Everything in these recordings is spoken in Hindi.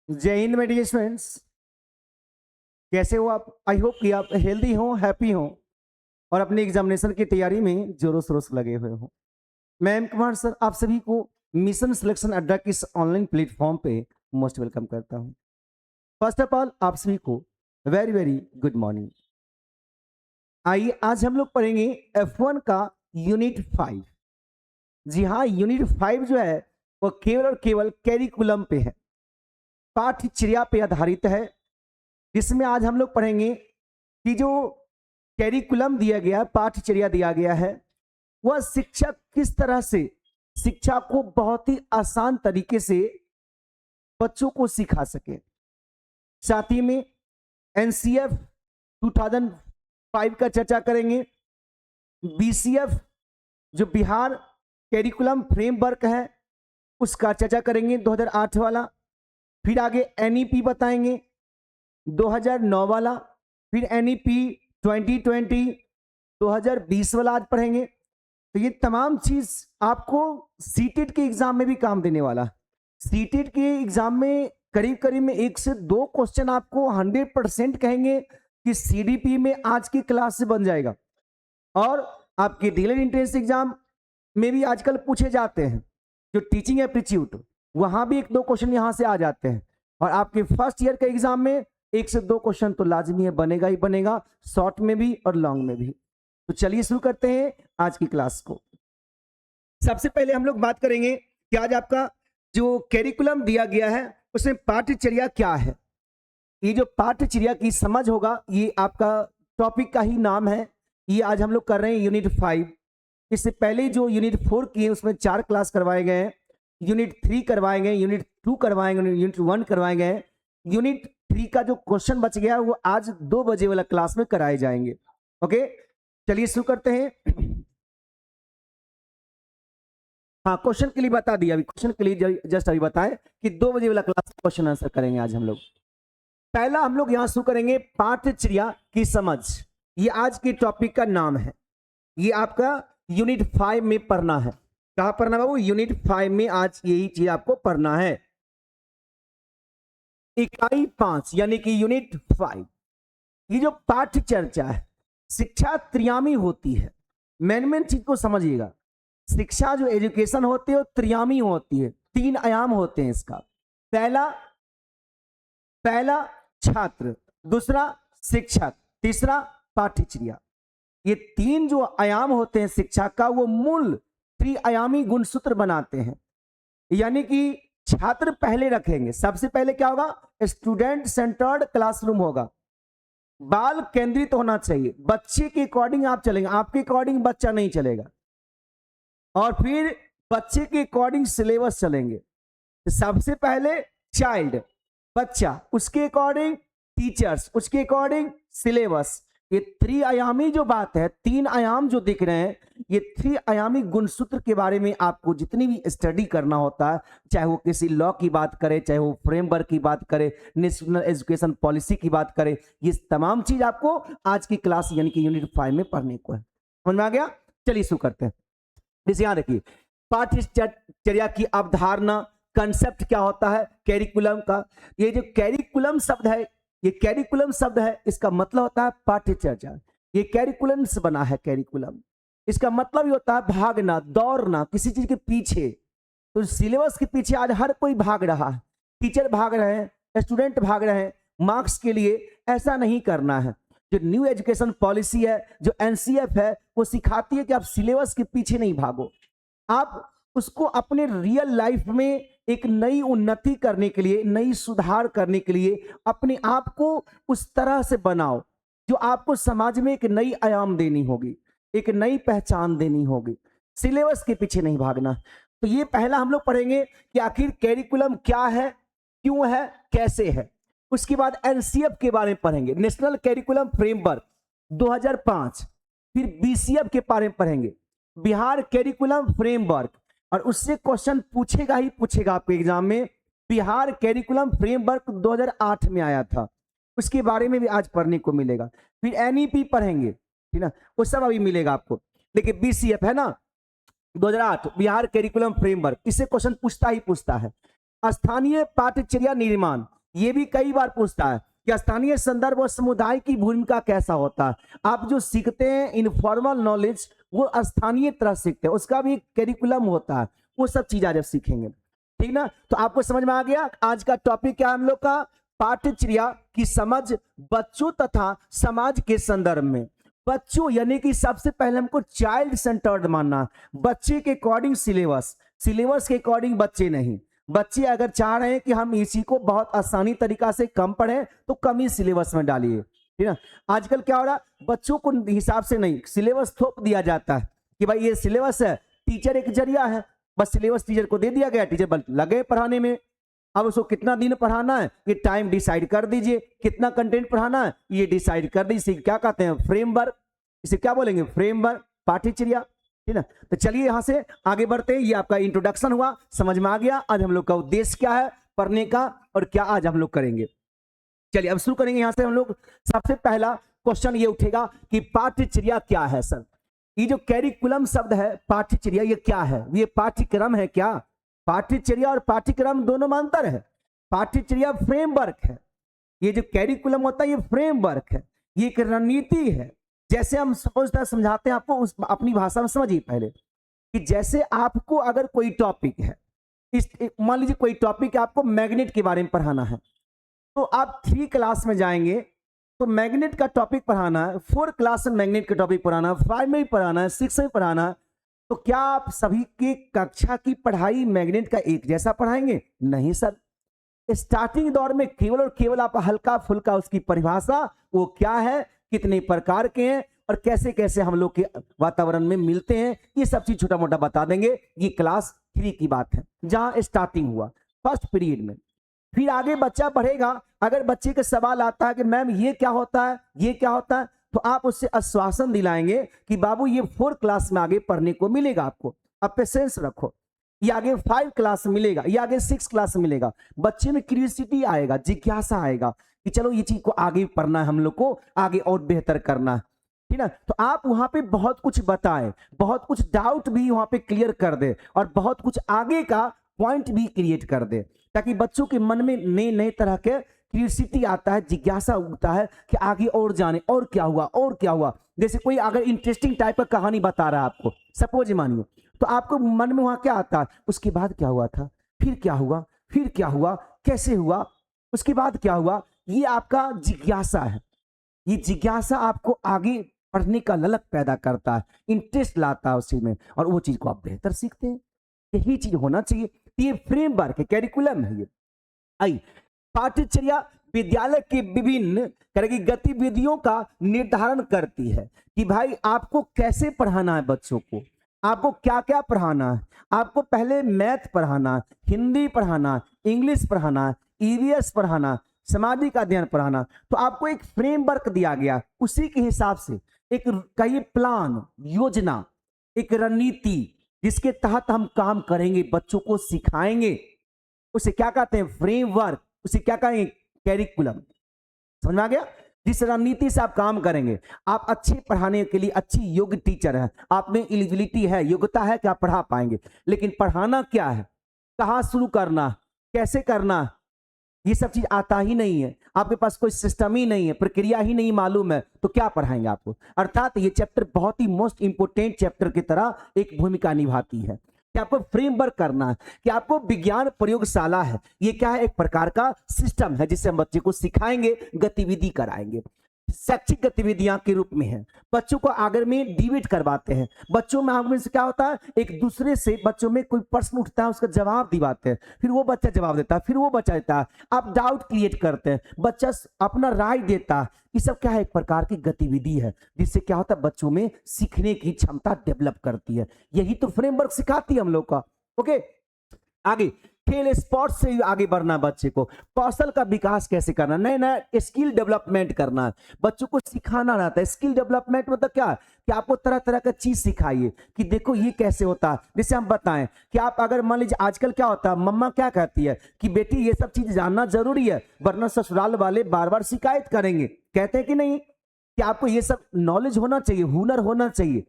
जय हिंद मेरे स्टूडेंट्स। कैसे हो आप? आई होप कि आप हेल्दी हो, हैप्पी हो और अपने एग्जामिनेशन की तैयारी में जोरों शोरों से लगे हुए हो। मैं एम कुमार सर आप सभी को मिशन सिलेक्शन अड्डा की इस ऑनलाइन प्लेटफॉर्म पे मोस्ट वेलकम करता हूं। फर्स्ट ऑफ ऑल आप सभी को वेरी वेरी गुड मॉर्निंग। आइए आज हम लोग पढ़ेंगे F1 का यूनिट 5। जी हाँ, यूनिट 5 जो है वो केवल और केवल कैरिकुलम पे है, पाठ्यचर्या पे आधारित है। जिसमें आज हम लोग पढ़ेंगे कि जो कैरिकुलम दिया गया, पाठ्यचर्या दिया गया है, वह शिक्षक किस तरह से शिक्षा को बहुत ही आसान तरीके से बच्चों को सिखा सके। साथ ही में एनसीएफ 2005 का चर्चा करेंगे, बीसीएफ जो बिहार कैरिकुलम फ्रेमवर्क है उसका चर्चा करेंगे 2008 वाला, फिर आगे एनईपी बताएंगे 2009 वाला, फिर एनईपी 2020 2020 वाला आज पढ़ेंगे। तो ये तमाम चीज आपको सीटेट के एग्जाम में भी काम देने वाला। सीटेट के एग्जाम में करीब करीब में 1 से 2 क्वेश्चन आपको 100% कहेंगे कि सीडीपी में आज की क्लास से बन जाएगा। और आपके डीलर एंट्रेंस एग्जाम में भी आजकल पूछे जाते हैं, जो टीचिंग एप्टीट्यूड, वहां भी 1-2 क्वेश्चन यहां से आ जाते हैं। और आपके फर्स्ट ईयर के एग्जाम में 1 से 2 क्वेश्चन तो लाजमी है, बनेगा ही बनेगा, शॉर्ट में भी और लॉन्ग में भी। तो चलिए शुरू करते हैं आज की क्लास को। सबसे पहले हम लोग बात करेंगे कि आज आपका जो कैरिकुलम दिया गया है उसमें पाठ्यचर्या क्या है। ये जो पाठ्यचर्या की समझ होगा, ये आपका टॉपिक का ही नाम है। ये आज हम लोग कर रहे हैं यूनिट 5। इससे पहले जो यूनिट 4 किए उसमें 4 क्लास करवाए गए हैं, यूनिट 3 करवाए गए, यूनिट 2 करवाए गए, यूनिट 1 करवाए गए। यूनिट 3 का जो क्वेश्चन बच गया वो आज 2 बजे वाला क्लास में कराए जाएंगे। ओके, चलिए शुरू करते हैं। हाँ, क्वेश्चन के लिए बता दिया, अभी क्वेश्चन के लिए जस्ट अभी बताएं कि 2 बजे वाला क्लास क्वेश्चन आंसर करेंगे आज हम लोग। पहला हम लोग यहां शुरू करेंगे पाठ्यचर्या की समझ। ये आज के टॉपिक का नाम है। ये आपका यूनिट 5 में पढ़ना है। कहां पढ़ना बाबू? यूनिट 5 में आज यही चीज आपको पढ़ना है। इकाई 5 यानी कि यूनिट 5। ये जो पाठ्य चर्चा है, शिक्षा त्रियामी होती है। मेन चीज को समझिएगा, शिक्षा जो एजुकेशन होती है वो त्रियामी होती है, 3 आयाम होते हैं इसका। पहला छात्र, दूसरा शिक्षक, तीसरा पाठ्यचर्या। ये 3 जो आयाम होते हैं शिक्षा का, वो मूल त्रिआयामी गुणसूत्र बनाते हैं। यानी कि छात्र पहले रखेंगे। सबसे पहले क्या होगा? स्टूडेंट सेंटर्ड क्लासरूम होगा, बाल केंद्रित होना चाहिए, बच्चे के अकॉर्डिंग आप चलेंगे, आपके अकॉर्डिंग बच्चा नहीं चलेगा। और फिर बच्चे के अकॉर्डिंग सिलेबस चलेंगे। सबसे पहले चाइल्ड, बच्चा, उसके अकॉर्डिंग टीचर्स, उसके अकॉर्डिंग सिलेबस। ये त्रिआयामी जो बात है, 3 आयाम जो दिख रहे हैं, ये त्रिआयामी गुणसूत्र के बारे में आपको जितनी भी स्टडी करना होता है, चाहे वो किसी लॉ की बात करे, चाहे वो फ्रेमवर्क की बात करे, नेशनल एजुकेशन पॉलिसी की बात करे, ये तमाम चीज आपको आज की क्लास यानी कि यूनिट 5 में पढ़ने को है। समझ में आ गया? चलिए शुरू करते हैं। जैसे यहां देखिए, पाठ्यचर्या की अवधारणा, कंसेप्ट क्या होता है कैरिकुलम का। ये जो कैरिकुलम शब्द है, ये कैरिकुलम शब्द है, इसका मतलब होता है पाठ्यचर्या। ये कैरिकुलम से बना है कैरिकुलम। इसका मतलब ये होता है भागना, दौड़ना किसी चीज के पीछे। तो सिलेबस के पीछे आज हर कोई भाग रहा है, टीचर भाग रहे हैं, स्टूडेंट भाग रहे हैं मार्क्स के लिए। ऐसा नहीं करना है। जो न्यू एजुकेशन पॉलिसी है, जो एनसीएफ है, वो सिखाती है कि आप सिलेबस के पीछे नहीं भागो, आप उसको अपने रियल लाइफ में एक नई उन्नति करने के लिए, नई सुधार करने के लिए अपने आप को उस तरह से बनाओ जो आपको समाज में एक नई आयाम देनी होगी, एक नई पहचान देनी होगी। सिलेबस के पीछे नहीं भागना। तो ये पहला हम लोग पढ़ेंगे कि आखिर कैरिकुलम क्या है, क्यों है, कैसे है। उसके बाद एनसीएफ के बारे में पढ़ेंगे, नेशनल कैरिकुलम फ्रेमवर्क 2005। फिर बीसीएफ के बारे में पढ़ेंगे, बिहार कैरिकुलम फ्रेमवर्क। और उससे क्वेश्चन पूछेगा ही पूछेगा आपके एग्जाम में। बिहार कैरिकुलम फ्रेमवर्क 2008 में आया था, उसके बारे में भी आज पढ़ने को मिलेगा। फिर एनईपी पढ़ेंगे, ठीक ना, वो सब अभी मिलेगा आपको। लेकिन बीसीएफ है ना, 2008 बिहार कैरिकुलम फ्रेमवर्क, इससे क्वेश्चन पूछता ही पूछता है। स्थानीय पाठ्यचर्या निर्माण, ये भी कई बार पूछता है कि स्थानीय संदर्भ और समुदाय की भूमिका कैसा होता है। आप जो सीखते हैं इनफॉर्मल नॉलेज वो स्थानीय तरह सीखते हैं, उसका भी करिकुलम होता है, वो सब चीज आज आप सीखेंगे, ठीक ना। तो आपको समझ में आ गया आज का टॉपिक क्या है हम लोग का, पाठ्यचर्या की समझ बच्चों तथा समाज के संदर्भ में। बच्चों यानी कि सबसे पहले हमको चाइल्ड सेंटर्ड मानना, बच्चे के अकॉर्डिंग सिलेबस, सिलेबस के अकॉर्डिंग बच्चे नहीं। बच्चे अगर चाह रहे हैं कि हम इसी को बहुत आसानी तरीका से कम पढ़ें तो कम ही सिलेबस में डालिए, ठीक है। आजकल क्या हो रहा है, बच्चों को हिसाब से नहीं सिलेबस थोप दिया जाता है कि भाई ये सिलेबस है, टीचर एक जरिया है, बस सिलेबस टीचर को दे दिया गया, टीचर बस लगे पढ़ाने में। अब उसको कितना दिन पढ़ाना है ये टाइम डिसाइड कर दीजिए, कितना कंटेंट पढ़ाना है ये डिसाइड कर दीजिए। क्या कहते हैं फ्रेमवर्क, इसे क्या बोलेंगे फ्रेमवर्क, पाठ्यचर्या, ठीक है। तो चलिए यहां से आगे बढ़ते हैं। ये आपका इंट्रोडक्शन हुआ, समझ में आ गया आज हम लोग का उद्देश्य क्या है पढ़ने का और क्या आज हम लोग करेंगे। चलिए अब शुरू करेंगे यहां से हम लोग। सबसे पहला क्वेश्चन ये उठेगा कि पाठ्यचर्या क्या है सर। ये जो कैरिकुलम शब्द है पाठ्यचर्या ये क्या है, ये पाठ्यक्रम है क्या। पाठ्यचर्या और पाठ्यक्रम दोनों में अंतर है। पाठ्यचर्या फ्रेमवर्क है, ये जो कैरिकुलम होता है ये फ्रेमवर्क है, ये एक रणनीति है। जैसे हम समझाते हैं आपको उस अपनी भाषा में समझिए पहले कि जैसे आपको अगर कोई टॉपिक है, इस मान लीजिए कोई टॉपिक आपको मैग्नेट के बारे में पढ़ाना है, तो आप 3 क्लास में जाएंगे तो मैग्नेट का टॉपिक पढ़ाना है, 4 क्लास में मैग्नेट का टॉपिक पढ़ाना है, 5 में भी पढ़ाना है, 6 में पढ़ाना है, तो क्या आप सभी की कक्षा की पढ़ाई मैग्नेट का एक जैसा पढ़ाएंगे? नहीं सर। स्टार्टिंग दौर में केवल और केवल आप हल्का फुल्का उसकी परिभाषा वो क्या है, कितने प्रकार के हैं और कैसे कैसे हम लोग के वातावरण में मिलते हैं, ये सब चीज छोटा मोटा बता देंगे। ये क्लास 3 की बात है जहां स्टार्टिंग हुआ फर्स्ट पीरियड में। फिर आगे बच्चा पढ़ेगा, अगर बच्चे के सवाल आता है कि मैम ये क्या होता है, ये क्या होता है, तो आप उससे आश्वासन दिलाएंगे कि बाबू ये 4 क्लास में आगे पढ़ने को मिलेगा आपको, अब पेशेंस रखो, ये आगे 5 क्लास मिलेगा, ये आगे 6 क्लास मिलेगा। बच्चे में क्यूरियोसिटी आएगा, जिज्ञासा आएगा कि चलो ये चीज को आगे पढ़ना है, हम लोग को आगे और बेहतर करना है, ठीक है। तो आप वहां पे बहुत कुछ बताएं, बहुत कुछ डाउट भी वहां पे क्लियर कर दे और बहुत कुछ आगे का पॉइंट भी क्रिएट कर दे, ताकि बच्चों के मन में नए नए तरह के क्यूरियोसिटी आता है, जिज्ञासा उगता है कि आगे और जाने, और क्या हुआ और क्या हुआ। जैसे कोई अगर इंटरेस्टिंग टाइप का कहानी बता रहा है आपको, सपोज मानिए, तो आपको मन में वहां क्या आता है, उसके बाद क्या हुआ था, फिर क्या हुआ, फिर क्या हुआ, कैसे हुआ, उसके बाद क्या हुआ, ये आपका जिज्ञासा है। ये जिज्ञासा आपको आगे पढ़ने का ललक पैदा करता है, इंटरेस्ट लाता है उसी में, और वो चीज को आप बेहतर सीखते हैं। यही चीज होना चाहिए। ये फ्रेमवर्क है, कैरिकुलम है। ये आई पाठ्यचर्या विद्यालय के विभिन्न तरह की गतिविधियों का निर्धारण करती है कि भाई आपको कैसे पढ़ाना है बच्चों को, आपको क्या क्या पढ़ाना है। आपको पहले मैथ पढ़ाना, हिंदी पढ़ाना, इंग्लिश पढ़ाना, ईवीएस पढ़ाना, सामाजिक अध्ययन पढ़ाना, तो आपको एक फ्रेमवर्क दिया गया, उसी के हिसाब से एक कई प्लान, योजना, एक रणनीति जिसके तहत हम काम करेंगे, बच्चों को सिखाएंगे, उसे क्या कहते हैं फ्रेमवर्क, उसे क्या कहेंगे कैरिकुलम। समझ में आ गया। जिस रणनीति से आप काम करेंगे, आप अच्छे पढ़ाने के लिए अच्छी योग्य टीचर हैं, आप में एलिजिबिलिटी है, योग्यता है कि आप पढ़ा पाएंगे, लेकिन पढ़ाना क्या है, कहाँ शुरू करना, कैसे करना, ये सब चीज आता ही नहीं है, आपके पास कोई सिस्टम ही नहीं है, प्रक्रिया ही नहीं मालूम है, तो क्या पढ़ाएंगे आपको। अर्थात ये चैप्टर बहुत ही मोस्ट इंपोर्टेंट चैप्टर की तरह एक भूमिका निभाती है कि आपको फ्रेमवर्क करना है, कि आपको विज्ञान प्रयोगशाला है, ये क्या है, एक प्रकार का सिस्टम है जिससे हम बच्चे को सिखाएंगे, गतिविधि कराएंगे। शैक्षिक गतिविधियां के रूप में है, बच्चों को आगे में डिबेट करवाते हैं, बच्चों में आगे से क्या होता है, एक दूसरे से बच्चों में कोई प्रश्न उठता है उसका जवाब दिवाते हैं, फिर वो बच्चा जवाब देता है, फिर वो बच्चा देता है, आप डाउट क्रिएट करते हैं, बच्चा अपना राय देता है। ये सब क्या है, एक प्रकार की गतिविधि है जिससे क्या होता है, बच्चों में सीखने की क्षमता डेवलप करती है। यही तो फ्रेमवर्क सिखाती है हम लोग का। ओके, आगे खेल स्पोर्ट्स से आगे बढ़ना, बच्चे को कौशल का विकास कैसे करना, नए नए स्किल डेवलपमेंट करना, बच्चों को सिखाना रहता है। स्किल डेवलपमेंट मतलब क्या, कि आपको तरह तरह का चीज सिखाइए कि देखो ये कैसे होता है। जैसे हम बताएं कि आप अगर मान लीजिए आजकल क्या होता है, मम्मा क्या कहती है कि बेटी ये सब चीज जानना जरूरी है, वरना ससुराल वाले बार बार शिकायत करेंगे, कहते हैं कि नहीं, कि आपको ये सब नॉलेज होना चाहिए, हुनर होना चाहिए।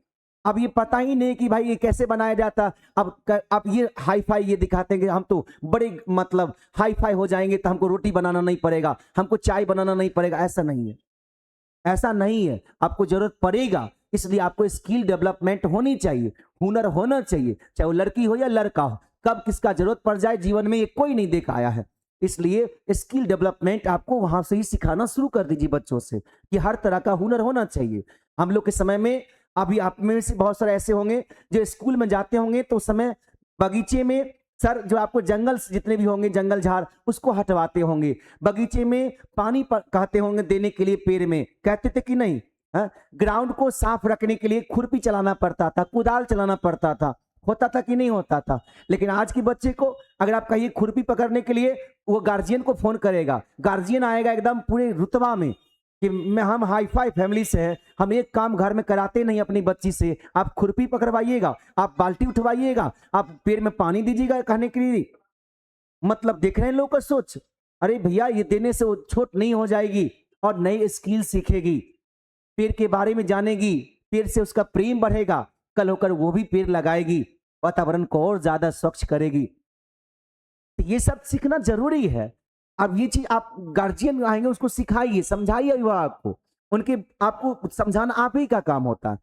अब ये पता ही नहीं कि भाई ये कैसे बनाया जाता। अब ये हाई फाई ये दिखाते हैं कि हम तो बड़े मतलब हाई फाई हो जाएंगे, तो हमको रोटी बनाना नहीं पड़ेगा, हमको चाय बनाना नहीं पड़ेगा। ऐसा नहीं है, ऐसा नहीं है। आपको जरूरत पड़ेगा, इसलिए आपको स्किल डेवलपमेंट होनी चाहिए, हुनर होना चाहिए, चाहे वो लड़की हो या लड़का हो। कब किसका जरूरत पड़ जाए जीवन में, ये कोई नहीं देख आया है। इसलिए स्किल डेवलपमेंट आपको वहां से ही सिखाना शुरू कर दीजिए बच्चों से कि हर तरह का हुनर होना चाहिए। हम लोग के समय में, अभी आप में से बहुत सारे ऐसे होंगे जो स्कूल में जाते होंगे तो उस समय बगीचे में सर जो आपको जंगल जितने भी होंगे जंगल झाड़ उसको हटवाते होंगे, बगीचे में पानी कहते होंगे देने के लिए, पेड़ में कहते थे कि नहीं? ग्राउंड को साफ रखने के लिए खुरपी चलाना पड़ता था, कुदाल चलाना पड़ता था, होता था कि नहीं होता था? लेकिन आज के बच्चे को अगर आप कहिए खुरपी पकड़ने के लिए, वो गार्जियन को फोन करेगा, गार्जियन आएगा एकदम पूरे रुतबा में कि हम हाई फाई फैमिली से हैं, हम एक काम घर में कराते नहीं अपनी बच्ची से, आप खुरपी पकड़वाइएगा, आप बाल्टी उठवाइएगा, आप पेड़ में पानी दीजिएगा कहने के लिए। मतलब देख रहे हैं लोग का सोच। अरे भैया ये देने से वो छोट नहीं हो जाएगी और नई स्किल सीखेगी, पेड़ के बारे में जानेगी, पेड़ से उसका प्रेम बढ़ेगा, कल होकर वो भी पेड़ लगाएगी, वातावरण को और ज्यादा स्वच्छ करेगी। तो ये सब सीखना जरूरी है। अब ये चीज आप गार्जियन आएंगे उसको सिखाइए, समझाइए अभिभावक को, उनके आपको समझाना आप ही का काम होता है।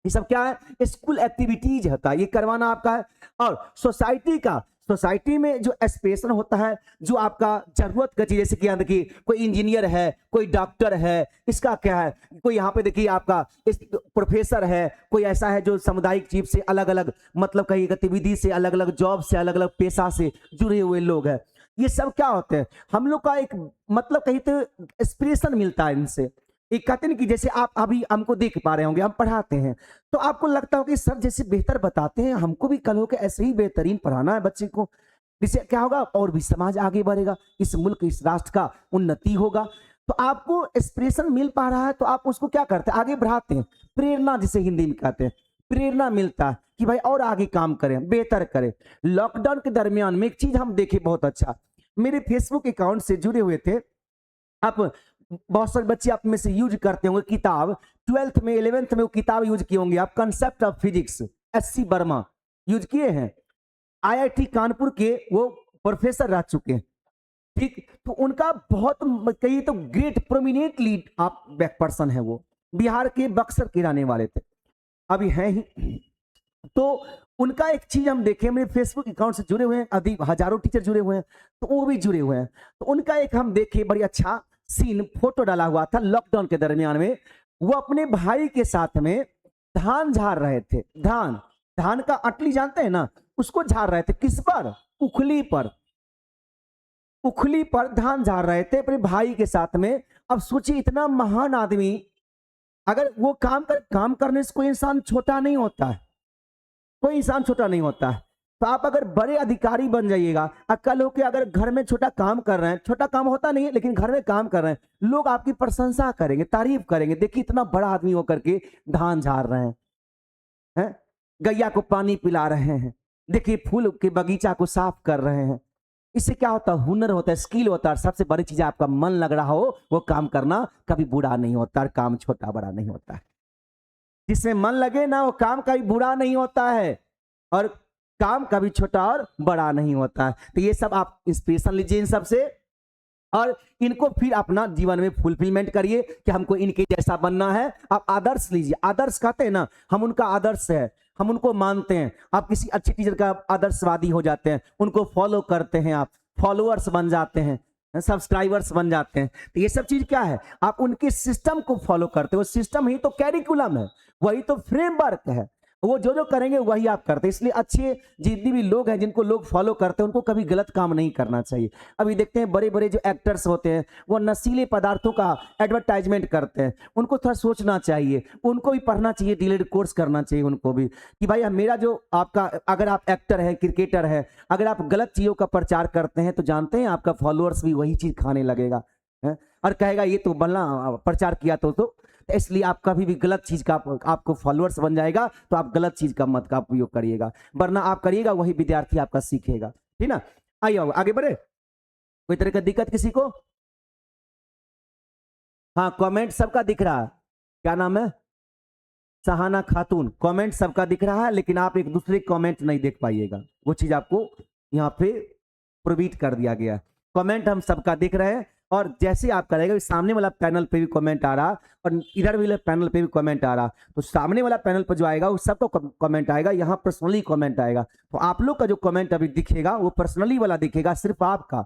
ये सब क्या है? स्कूल एक्टिविटीज होता है, ये करवाना आपका है। और सोसाइटी में जो एस्पिरेशन होता है, जो आपका जरूरत का चीज, जैसे कि यहाँ देखिए कोई इंजीनियर है, कोई डॉक्टर है, इसका क्या है, कोई यहाँ पे देखिए आपका इस प्रोफेसर है, कोई ऐसा है जो सामुदायिक जीव से अलग अलग मतलब कहीं गतिविधि से, अलग अलग जॉब से, अलग अलग पेशा से जुड़े हुए लोग हैं। ये सब क्या होते हैं? हम लोग का एक मतलब कहीं तो इंस्पिरेशन मिलता है इनसे। एक कहते हैं कि जैसे आप अभी हमको देख पा रहे होंगे, हम पढ़ाते हैं तो आपको लगता हो कि सर जैसे बेहतर बताते हैं, हमको भी कल होकर ऐसे ही बेहतरीन पढ़ाना है बच्चे को। इससे क्या होगा? और भी समाज आगे बढ़ेगा, इस मुल्क इस राष्ट्र का उन्नति होगा। तो आपको इंस्पिरेशन मिल पा रहा है तो आप उसको क्या करते हैं? आगे बढ़ाते हैं। प्रेरणा जिसे हिंदी में कहते हैं, प्रेरणा मिलता है कि भाई और आगे काम करें, बेहतर करें। लॉकडाउन के दरमियान में एक चीज हम देखे बहुत अच्छा, मेरे फेसबुक अकाउंट से जुड़े हुए थे आप, बहुत सारे बच्चे आप में से यूज करते होंगे किताब, 12th में 11th में वो किताब यूज किए होंगे आप, concept of physics, SC Verma use किए हैं। आईआईटी कानपुर के वो प्रोफेसर रह चुके हैं, ठीक? तो उनका बहुत कही तो ग्रेट प्रोमिनेंट लीड आप बैक पर्सन है, वो बिहार के बक्सर के रहने वाले थे, अभी हैं ही। तो उनका एक चीज हम देखे, मेरे फेसबुक अकाउंट से जुड़े हुए हैं, अधिक हजारों टीचर जुड़े हुए हैं, तो वो भी जुड़े हुए हैं। तो उनका एक हम देखे बड़ी अच्छा सीन फोटो डाला हुआ था लॉकडाउन के दरमियान में, वो अपने भाई के साथ में धान झाड़ रहे थे। धान का अटली जानते हैं ना, उसको झाड़ रहे थे। किस पर? उखली पर धान झाड़ रहे थे अपने भाई के साथ में। अब सोचिए इतना महान आदमी, अगर वो काम करने से कोई इंसान छोटा नहीं होता है, कोई इंसान छोटा नहीं होता है। तो आप अगर बड़े अधिकारी बन जाइएगा, कल होके अगर घर में छोटा काम कर रहे हैं, छोटा काम होता नहीं है लेकिन घर में काम कर रहे हैं, लोग आपकी प्रशंसा करेंगे, तारीफ करेंगे, देखिए इतना बड़ा आदमी होकर के धान झाड़ रहे हैं, गैया को पानी पिला रहे हैं, देखिए फूल के बगीचा को साफ कर रहे हैं। इससे क्या होता है? हुनर होता है, स्किल होता है। सबसे बड़ी चीज आपका मन लग रहा हो, वो काम करना कभी बुरा नहीं होता, काम छोटा बड़ा नहीं होता है। जिसमें मन लगे ना, वो काम कभी बुरा नहीं होता है और काम कभी छोटा और बड़ा नहीं होता है। तो ये सब आप इंस्पिरेशन लीजिए इन सब से, और इनको फिर अपना जीवन में फुलफिलमेंट करिए कि हमको इनके जैसा बनना है। आप आदर्श लीजिए, आदर्श कहते हैं ना, हम उनका आदर्श है, हम उनको मानते हैं। आप किसी अच्छी टीचर का आदर्शवादी हो जाते हैं, उनको फॉलो करते हैं, आप फॉलोअर्स बन जाते हैं, सब्सक्राइबर्स बन जाते हैं। तो ये सब चीज क्या है? आप उनके सिस्टम को फॉलो करते हो। सिस्टम ही तो कैरिकुलम है, वही तो फ्रेमवर्क है, वो जो जो करेंगे वही आप करते हैं। इसलिए अच्छे जितने भी लोग हैं जिनको लोग फॉलो करते हैं, उनको कभी गलत काम नहीं करना चाहिए। अभी देखते हैं बड़े बड़े जो एक्टर्स होते हैं, वो नशीले पदार्थों का एडवर्टाइजमेंट करते हैं, उनको थोड़ा सोचना चाहिए, उनको भी पढ़ना चाहिए, डीलेड कोर्स करना चाहिए उनको भी, कि भाई मेरा जो आपका, अगर आप एक्टर है, क्रिकेटर है, अगर आप गलत चीजों का प्रचार करते हैं तो जानते हैं आपका फॉलोअर्स भी वही चीज खाने लगेगा और कहेगा ये तो बल्ला प्रचार किया तो इसलिए आप कभी भी गलत चीज का आपको फॉलोअर्स बन जाएगा, तो आप गलत चीज का मत का उपयोग करिएगा, वरना आप करिएगा वही विद्यार्थी आपका सीखेगा। ठीक ना? आइए आगे बढ़े। कोई तरह का दिक्कत किसी को? हाँ, कमेंट सबका दिख रहा है। क्या नाम है? सहाना खातून, कमेंट सबका दिख रहा है, लेकिन आप एक दूसरे कमेंट नहीं देख पाइएगा, वो चीज आपको यहाँ पे प्रोवाइड कर दिया गया। कमेंट हम सबका देख रहे हैं, और जैसे आप करेगा, सामने वाला पैनल पे भी कमेंट आ रहा और इधर वाले पैनल पे भी कमेंट आ रहा, तो सामने वाला पैनल पर जो आएगा वो सबको कमेंट आएगा, यहाँ पर्सनली कमेंट आएगा। तो आप लोग का जो कमेंट अभी दिखेगा वो पर्सनली वाला दिखेगा, सिर्फ आपका।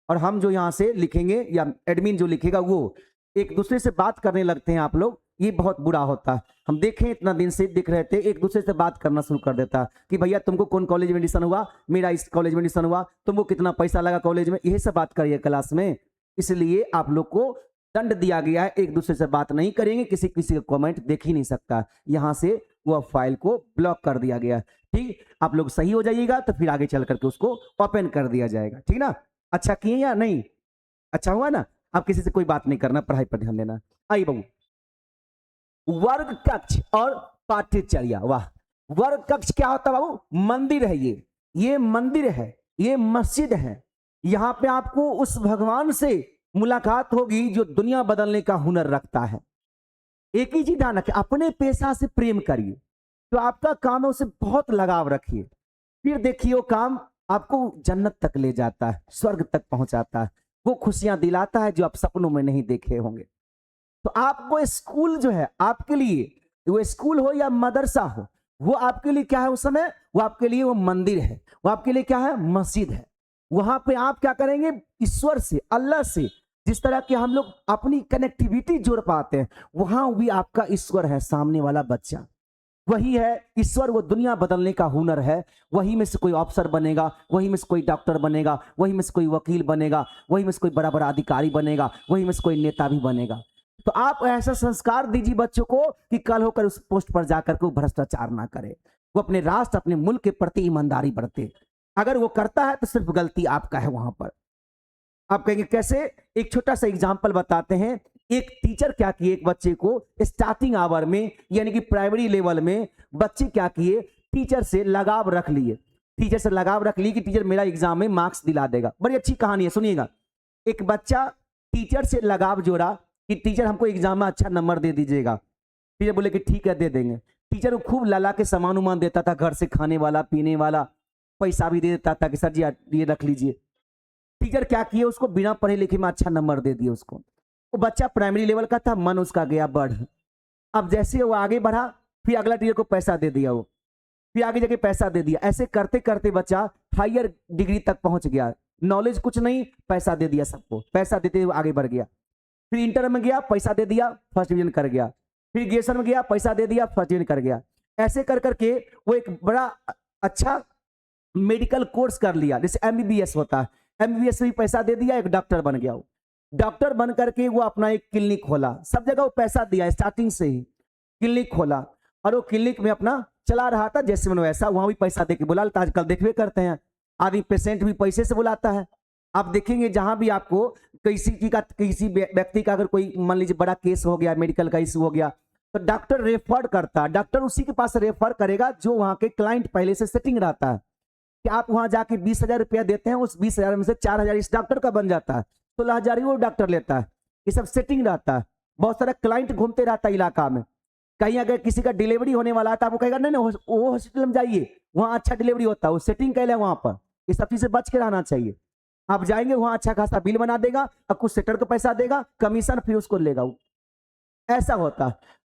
और हम जो यहाँ से लिखेंगे या एडमिन जो लिखेगा वो एक दूसरे से बात करने लगते हैं आप लोग, ये बहुत बुरा होता है। हम देखें इतना दिन से दिख रहे थे, एक दूसरे से बात करना शुरू कर देता कि भैया तुमको कौन कॉलेज में एडमिशन हुआ, मेरा इस कॉलेज में एडमिशन हुआ, तुमको कितना पैसा लगा कॉलेज में, यही सब बात करिए क्लास में। इसलिए आप लोग को दंड दिया गया है, एक दूसरे से बात नहीं करेंगे, किसी किसी का कमेंट देख ही नहीं सकता, यहाँ से वह फाइल को ब्लॉक कर दिया गया। ठीक, आप लोग सही हो जाइएगा तो फिर आगे चल करके उसको ओपन कर दिया जाएगा। ठीक ना, अच्छा किए या नहीं, अच्छा हुआ ना। आप किसी से कोई बात नहीं करना, पढ़ाई पर ध्यान देना। आइए बाबू, वर्ग कक्ष और पाठ्यचर्या। वाह, वर्ग कक्ष क्या होता है बाबू? मंदिर है ये मंदिर है, ये मस्जिद है। यहां पे आपको उस भगवान से मुलाकात होगी जो दुनिया बदलने का हुनर रखता है। एक ही चीज ध्यान रखें, अपने पेशा से प्रेम करिए, तो आपका काम है उसे बहुत लगाव रखिए, फिर देखिए वो काम आपको जन्नत तक ले जाता है, स्वर्ग तक पहुंचाता है, वो खुशियां दिलाता है जो आप सपनों में नहीं देखे होंगे। तो आपको स्कूल जो है आपके लिए, वो स्कूल हो या मदरसा हो, वो आपके लिए क्या है उस समय? वो आपके लिए वो मंदिर है, वो आपके लिए क्या है? मस्जिद है। वहां पे आप क्या करेंगे? ईश्वर से, अल्लाह से जिस तरह के हम लोग अपनी कनेक्टिविटी जोड़ पाते हैं, वहां भी आपका ईश्वर है, सामने वाला बच्चा वही है ईश्वर। वो दुनिया बदलने का हुनर है, वही में से कोई अफसर बनेगा, वही में से कोई डॉक्टर बनेगा, वही में से कोई वकील बनेगा, वही में से कोई बड़ा बड़ा अधिकारी बनेगा, वही में से कोई नेता भी बनेगा। तो आप ऐसा संस्कार दीजिए बच्चों को कि कल होकर उस पोस्ट पर जाकर के वो भ्रष्टाचार ना करे, वो अपने राष्ट्र, अपने मुल्क के प्रति ईमानदारी बरते। अगर वो करता है तो सिर्फ गलती आपका है वहां पर। आप कहेंगे कैसे? एक छोटा सा एग्जाम्पल बताते हैं। एक टीचर क्या किए, एक बच्चे को स्टार्टिंग आवर में यानी कि प्राइमरी लेवल में बच्चे क्या किए, टीचर से लगाव रख लिए, टीचर से लगाव रख लिए कि टीचर मेरा एग्जाम में मार्क्स दिला देगा। बड़ी अच्छी कहानी है, सुनिएगा। एक बच्चा टीचर से लगाव जोड़ा कि टीचर हमको एग्जाम में अच्छा नंबर दे दीजिएगा। टीचर बोले कि ठीक है दे देंगे। टीचर को खूब लाला के सामान उमान देता था, घर से खाने वाला पीने वाला, पैसा भी दे देता था कि सर जी ये रख लीजिए। टीचर क्या किए, उसको बिना पढ़े लिखे में अच्छा नंबर दे दिए उसको। वो बच्चा प्राइमरी लेवल का था, मन उसका गया बढ़। अब जैसे वो आगे बढ़ा, फिर अगला टीचर को पैसा दे दिया, वो फिर आगे जाके पैसा दे दिया। ऐसे करते करते बच्चा हायर डिग्री तक पहुंच गया। नॉलेज कुछ नहीं, पैसा दे दिया सबको, पैसा देते हुए आगे बढ़ गया। फिर इंटर में गया, पैसा दे दिया, फर्स्ट डिवीजन कर गया। फिर ग्रेजुएशन में गया, पैसा दे दिया, फर्स्ट डिवीजन कर गया। ऐसे कर करके वो एक बड़ा अच्छा मेडिकल कोर्स कर लिया, जैसे एमबीबीएस होता है, एमबीबीएस में भी पैसा दे दिया, एक डॉक्टर बन गया। वो डॉक्टर बन करके वो अपना एक क्लिनिक खोला, सब जगह वो पैसा दिया, स्टार्टिंग से ही क्लिनिक खोला, और वो क्लिनिक में अपना चला रहा था जैसे मन वैसा। वहां भी पैसा दे के बुला लेता, आजकल देखवे करते हैं, आदमी पेशेंट भी पैसे से बुलाता है। आप देखेंगे जहां भी आपको किसी व्यक्ति का अगर कोई मान लीजिए बड़ा केस हो गया, मेडिकल का इशू हो गया, तो डॉक्टर रेफर करता है, डॉक्टर उसी के पास रेफर करेगा जो वहां के क्लाइंट पहले से सेटिंग रहता है कि आप वहां जाके 20,000 रुपया देते हैं, उस 20,000 में से 4,000 इस डॉक्टर का बन जाता है, 16,000 ही वो डॉक्टर लेता है। ये सब सेटिंग रहता है। बहुत सारा क्लाइंट घूमते रहता है इलाका में, कहीं अगर किसी का डिलीवरी होने वाला था, वो कहेगा नहीं नहीं वो हॉस्पिटल में जाइए, वहां अच्छा डिलीवरी होता है, वो सेटिंग कर ले वहां पर। ये सब चीज से बच के रहना चाहिए। आप जाएंगे वहां अच्छा खासा बिल बना देगा, अब कुछ सेटर को पैसा देगा, कमीशन फिर उसको लेगा, वो ऐसा होता।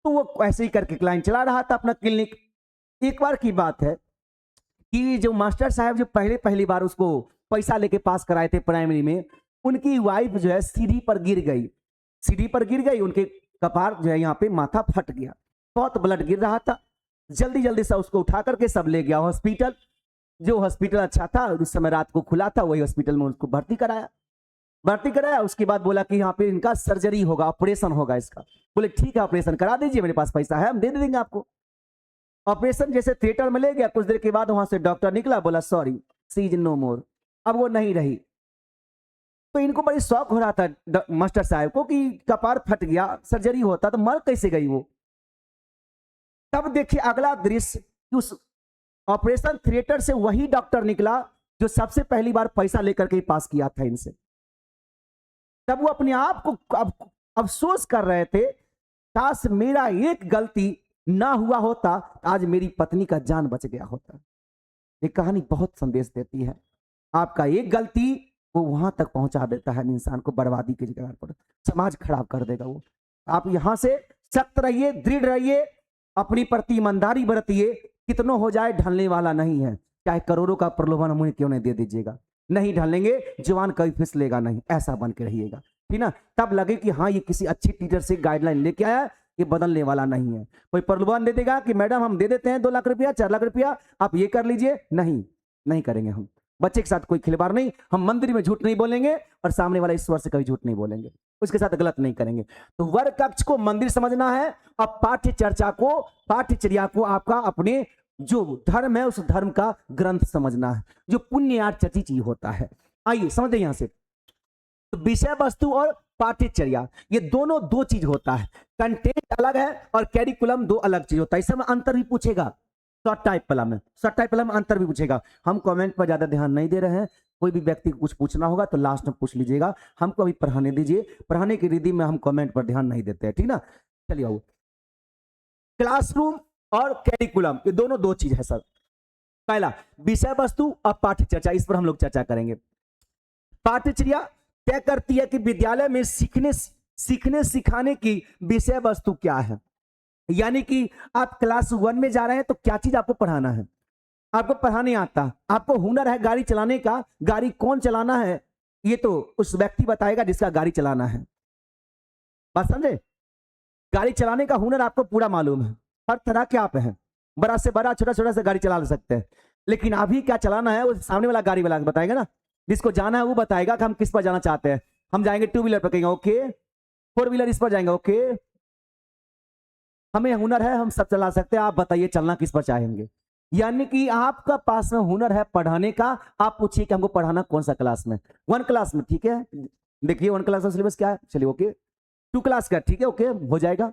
तो वो ऐसे ही करके क्लाइंट चला रहा था अपना क्लिनिक। एक बार की बात है कि जो मास्टर साहब जो पहली बार उसको पैसा लेके पास कराए थे प्राइमरी में, उनकी वाइफ जो है सीढ़ी पर गिर गई, सीढ़ी पर गिर गई, उनके कपार जो है यहाँ पे माथा फट गया, बहुत ब्लड गिर रहा था। जल्दी जल्दी से उसको उठा करके सब ले गया हॉस्पिटल। जो हॉस्पिटल अच्छा था उस समय रात को खुला था, वही हॉस्पिटल में उसको भर्ती कराया। उसके बाद बोला कि यहाँ पे इनका सर्जरी होगा, ऑपरेशन होगा इसका। बोले ठीक है ऑपरेशन करा दीजिए, मेरे पास पैसा है, हम दे देंगे आपको। ऑपरेशन जैसे थिएटर में ले गया, कुछ देर के बाद वहां से डॉक्टर निकला, बोला सॉरी सी इज नो मोर, अब वो नहीं रही। तो इनको बड़ी शौक हो रहा था मास्टर साहब को कि कपार फट गया, सर्जरी होता तो मर कैसे गई वो। तब देखिए अगला दृश्य, उस ऑपरेशन थिएटर से वही डॉक्टर निकला जो सबसे पहली बार पैसा लेकर के पास किया था इनसे। तब वो अपने आप को अफसोस कर रहे थे, काश मेरा एक गलती ना हुआ होता तो आज मेरी पत्नी का जान बच गया होता। ये कहानी बहुत संदेश देती है। आपका एक गलती वो वहां तक पहुंचा देता है इंसान को बर्बादी की जगह पर, समाज खराब कर देगा वो। आप यहां से सख्त रहिए, दृढ़ रहिए, अपनी प्रति ईमानदारी बरतिए। कितनों हो जाए ढलने वाला नहीं है, चाहे करोड़ों का प्रलोभन मुझे क्यों नहीं दे दीजिएगा, नहीं ढलेंगे, जवान कभी फिसलेगा नहीं, ऐसा बन के रहिएगा, ठीक ना। तब लगे कि हाँ ये किसी अच्छी टीचर से गाइडलाइन लेके आया, ये बदलने वाला नहीं है। कोई प्रलोभन दे देगा कि मैडम हम दे देते हैं 2 लाख रुपया 4 लाख रुपया, आप ये कर लीजिए, नहीं, नहीं करेंगे हम। बच्चे के साथ कोई खिलवाड़ नहीं, हम मंदिर में झूठ नहीं बोलेंगे और सामने वाला ईश्वर से कभी झूठ नहीं बोलेंगे, उसके साथ गलत नहीं करेंगे। तो वर्ग कक्ष को मंदिर समझना है, अब पाठ्य चर्चा को, पाठ्यचर्या को आपका अपने जो धर्म है उस धर्म का ग्रंथ समझना है, जो पुण्य आचर्चित चीज होता है। आइए समझे यहां से, तो विषय वस्तु और पाठ्यचर्या ये दोनों दो चीज होता है। कंटेंट अलग है और कैरिकुलम दो अलग चीज होता है। इसमें अंतर भी पूछेगा शॉर्ट टाइप वाला में, शॉर्ट टाइप वाला में अंतर भी पूछेगा। हम कमेंट पर ज्यादा ध्यान नहीं दे रहे हैं, कोई भी व्यक्ति को कुछ पूछना होगा तो लास्ट में पूछ लीजिएगा, हमको अभी पढ़ाने दीजिए, पढ़ाने की रिधि में हम कमेंट पर ध्यान नहीं देते हैं, ठीक ना। चलिए आओ, क्लासरूम और कैरिकुलम ये दोनों दो चीज है सर। पहला विषय वस्तु और पाठ्यचर्या, इस पर हम लोग चर्चा करेंगे। पाठ्यचर्या तय करती है कि विद्यालय में सीखने सिखाने की विषय वस्तु क्या है, यानी कि आप क्लास 1 में जा रहे हैं तो क्या चीज आपको पढ़ाना है। आपको पढ़ाने आता, आपको हुनर है गाड़ी चलाने का, गाड़ी कौन चलाना है ये तो उस व्यक्ति बताएगा जिसका गाड़ी चलाना है, बात समझे। गाड़ी चलाने का हुनर आपको पूरा मालूम है, हर तरह के आप हैं, बड़ा से बड़ा छोटा छोटा से गाड़ी चला सकते हैं, लेकिन अभी क्या चलाना है वो सामने वाला गाड़ी वाला बताएगा ना, जिसको जाना है वो बताएगा कि हम किस पर जाना चाहते हैं। हम जाएंगे 2 व्हीलर पर, कहेंगे ओके, 4 व्हीलर इस पर जाएंगे ओके, हमें हुनर है हम सब चला सकते हैं, आप बताइए चलना किस पर चाहेंगे। यानी कि आपका पास में हुनर है पढ़ाने का, आप पूछिए कि हमको पढ़ाना कौन सा क्लास में, 1 क्लास में, ठीक है, देखिए 1 क्लास का सिलेबस क्या है, चलिए ओके, 2 क्लास का, ठीक है ओके हो जाएगा,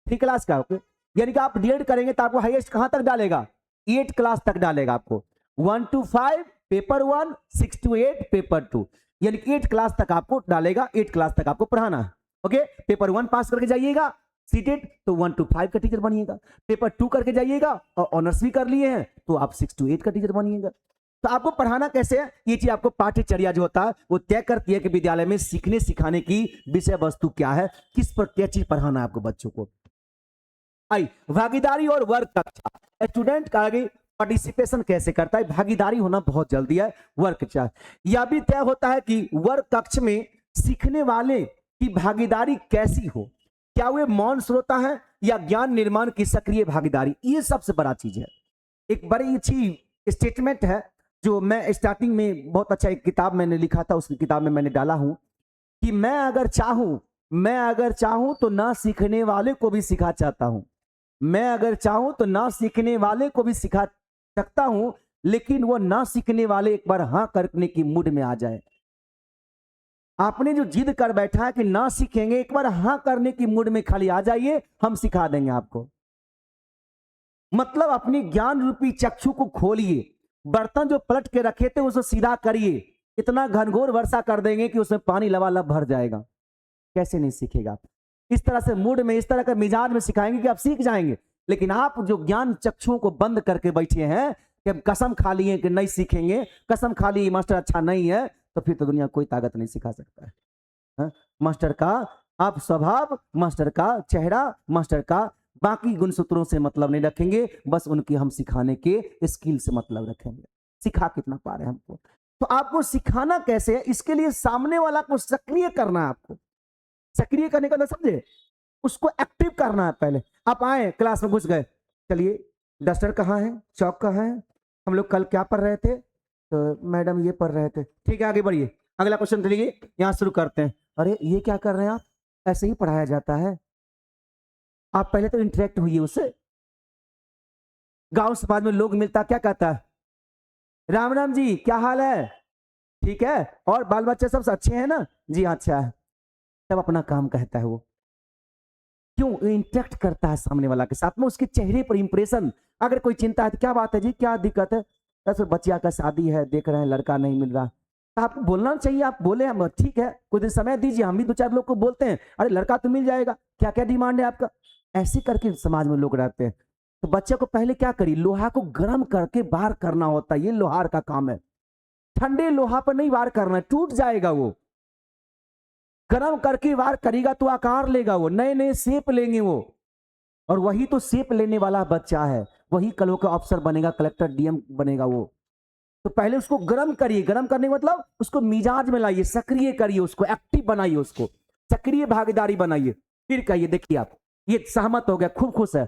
3 क्लास का ओके। यानी कि आप डीएड करेंगे तो आपको हाईएस्ट कहां तक डालेगा, 8 क्लास तक डालेगा आपको, 1 to 5 पेपर 1, 6 to 8 पेपर 2, यानी कि 8 क्लास तक आपको डालेगा, 8 क्लास तक आपको पढ़ाना है ओके। पेपर 1 पास करके जाइएगा सीटेड तो 1 to 5 का टीचर बनिएगा, पेपर 2 करके जाइएगा और ऑनर्स भी कर लिए हैं तो आप 6 to 8 का टीचर बनिएगा। तो आपको पढ़ाना कैसे है ये चीज आपको पाठ्यचर्या जो होता है वो तय करती है कि विद्यालय में सीखने सिखाने की विषय वस्तु क्या है, किस पर क्या चीज पढ़ाना है आपको बच्चों को। आई भागीदारी और वर्ग कक्षा, स्टूडेंट का आगे पार्टिसिपेशन कैसे करता है, भागीदारी होना बहुत जल्दी है। वर्ग कक्षा यह भी तय होता है कि वर्ग कक्ष में सीखने वाले की भागीदारी कैसी हो, क्या वे मौन श्रोता है या ज्ञान निर्माण की सक्रिय भागीदारी, ये सबसे बड़ा चीज है। एक बड़ी अच्छी स्टेटमेंट है जो मैं स्टार्टिंग में बहुत अच्छा एक किताब मैंने लिखा था, उस किताब में मैंने डाला हूं कि मैं अगर चाहूं तो ना सीखने वाले को भी सिखा चाहता हूं, मैं अगर चाहूं तो ना सीखने वाले को भी सिखा सकता हूं, लेकिन वो ना सीखने वाले एक बार हां करने की मूड में आ जाए। आपने जो जिद कर बैठा है कि ना सीखेंगे, एक बार हां करने की मूड में खाली आ जाइए, हम सिखा देंगे आपको। मतलब अपनी ज्ञान रूपी चक्षु को खोलिए, बर्तन जो पलट के रखे थे उसे सीधा करिए, इतना घनघोर वर्षा कर देंगे कि उसमें पानी लबालब भर जाएगा, कैसे नहीं सीखेगा। इस तरह से मूड में, इस तरह के मिजाज में सिखाएंगे कि आप सीख जाएंगे। लेकिन आप जो ज्ञान चक्षुओं को बंद करके बैठे हैं कि हम कसम खा लिए कि नहीं सीखेंगे, कसम खा लिए मास्टर अच्छा नहीं है, तो फिर तो दुनिया कोई ताकत नहीं सिखा सकता है। हा? मास्टर का आप स्वभाव, मास्टर का चेहरा, मास्टर का बाकी गुणसूत्रों से मतलब नहीं रखेंगे, बस उनकी हम सिखाने के स्किल से मतलब रखेंगे, सिखा कितना पा रहे हैं हमको। तो आपको सिखाना कैसे है, इसके लिए सामने वाला को सक्रिय करना है। आपको सक्रिय करने का मतलब समझे, उसको एक्टिव करना है। पहले आप आए क्लास में घुस गए, चलिए डस्टर कहाँ है, चौक कहाँ है, हम लोग कल क्या पढ़ रहे थे, तो मैडम ये पढ़ रहे थे, ठीक है आगे बढ़िए, अगला क्वेश्चन चलिए यहाँ शुरू करते हैं। अरे ये क्या कर रहे हैं आप, ऐसे ही पढ़ाया जाता है, आप पहले तो इंटरेक्ट हुई उससे। गांव समाज में लोग मिलता क्या कहता है, राम राम जी क्या हाल है, ठीक है, और बाल बच्चे सब अच्छे हैं ना, जी अच्छा है, तब अपना काम कहता है वो। क्यों, इंटरेक्ट करता है सामने वाला के साथ में, उसके चेहरे पर इंप्रेशन। अगर कोई चिंता है तो क्या बात है जी, क्या दिक्कत है, तो बच्चिया का शादी है, देख रहे हैं लड़का नहीं मिल रहा, तो आपको बोलना चाहिए, आप बोले हम ठीक है कुछ दिन समय दीजिए, हम भी 2-4 लोग को बोलते हैं, अरे लड़का तो मिल जाएगा, क्या क्या डिमांड है आपका, ऐसे करके समाज में लोग रहते हैं। तो बच्चे को पहले क्या करिए, लोहा को गर्म करके बाहर करना होता है, ये लोहार का काम है। ठंडे लोहा पर नहीं वार करना है, टूट जाएगा वो। गर्म करके वार करेगा तो आकार लेगा वो, नए नए शेप लेंगे वो। और वही तो शेप लेने वाला बच्चा है, वही कल का अफसर बनेगा, कलेक्टर डीएम बनेगा वो। तो पहले उसको गर्म करिए, गर्म करने का मतलब उसको मिजाज में लाइए, सक्रिय करिए, उसको एक्टिव बनाइए, उसको सक्रिय भागीदारी बनाइए। फिर कहिए, देखिए आप ये सहमत हो गया, खूब खुश है,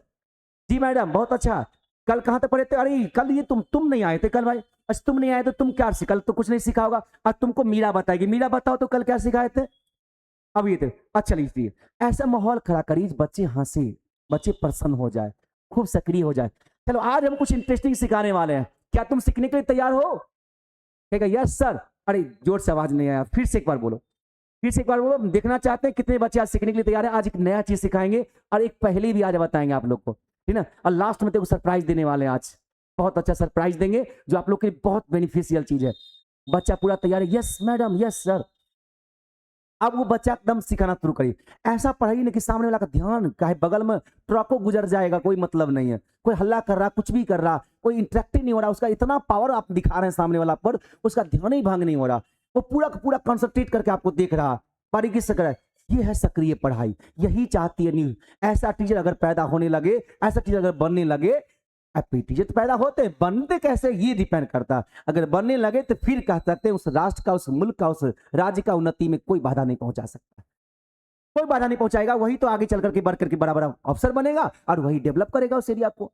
जी मैडम बहुत अच्छा। कल कहां तक पढ़े थे, अरे कल ये तुम नहीं आए थे कल भाई। अच्छा तुम नहीं आए तो तुम क्या कल तो कुछ नहीं सीखा होगा, आज तुमको मीरा बताएगी, मीरा बताओ तो कल क्या सिखाए थे, अब ये थे, अच्छा लीजिए। ऐसा माहौल खड़ा करिए, बच्चे हंसे, बच्चे प्रसन्न हो जाए, खूब सक्रिय हो जाए। चलो आज हम कुछ इंटरेस्टिंग सिखाने वाले हैं, क्या तुम सीखने के लिए तैयार हो? कहेगा यस सर। अरे जोर से आवाज नहीं आया, फिर से एक बार बोलो, फिर से एक बार बोलो। देखना चाहते हैं कितने बच्चे आज सीखने के लिए तैयार है। आज एक नया चीज सिखाएंगे और एक पहले भी आज बताएंगे आप लोग को, ठीक ना। और लास्ट में तो सरप्राइज देने वाले हैं आज, बहुत अच्छा सरप्राइज देंगे जो आप लोग के लिए बहुत बेनिफिशियल चीज है। बच्चा पूरा तैयार है, यस मैडम यस सर। अब वो बच्चा एकदम सिखाना शुरू करिए। ऐसा पढ़ाइए ना कि सामने वाला का ध्यान, चाहे बगल में ट्रको गुजर जाएगा, कोई मतलब नहीं है, कोई हल्ला कर रहा, कुछ भी कर रहा, कोई इंटरेक्टिव नहीं हो रहा, उसका इतना पावर आप दिखा रहे हैं सामने वाला पर, उसका ध्यान ही भंग नहीं हो रहा, वो पूरा का पूरा कंसंट्रेट करके आपको देख रहा, बारीकी से कर रहा है। ये है सक्रिय पढ़ाई, यही चाहती है न्यूज। ऐसा टीचर अगर पैदा होने लगे, ऐसा टीचर अगर बनने लगे, टीचर तो पैदा होते हैं, बनते कैसे ये डिपेंड करता है। अगर बनने लगे तो फिर कह सकते हैं उस राष्ट्र का, उस मुल्क का, उस राज्य का उन्नति में कोई बाधा नहीं पहुंचा सकता, कोई बाधा नहीं पहुंचाएगा। वही तो आगे चल करके बढ़ करके बड़ा बड़ा अफसर बनेगा और वही डेवलप करेगा उस एरिया को।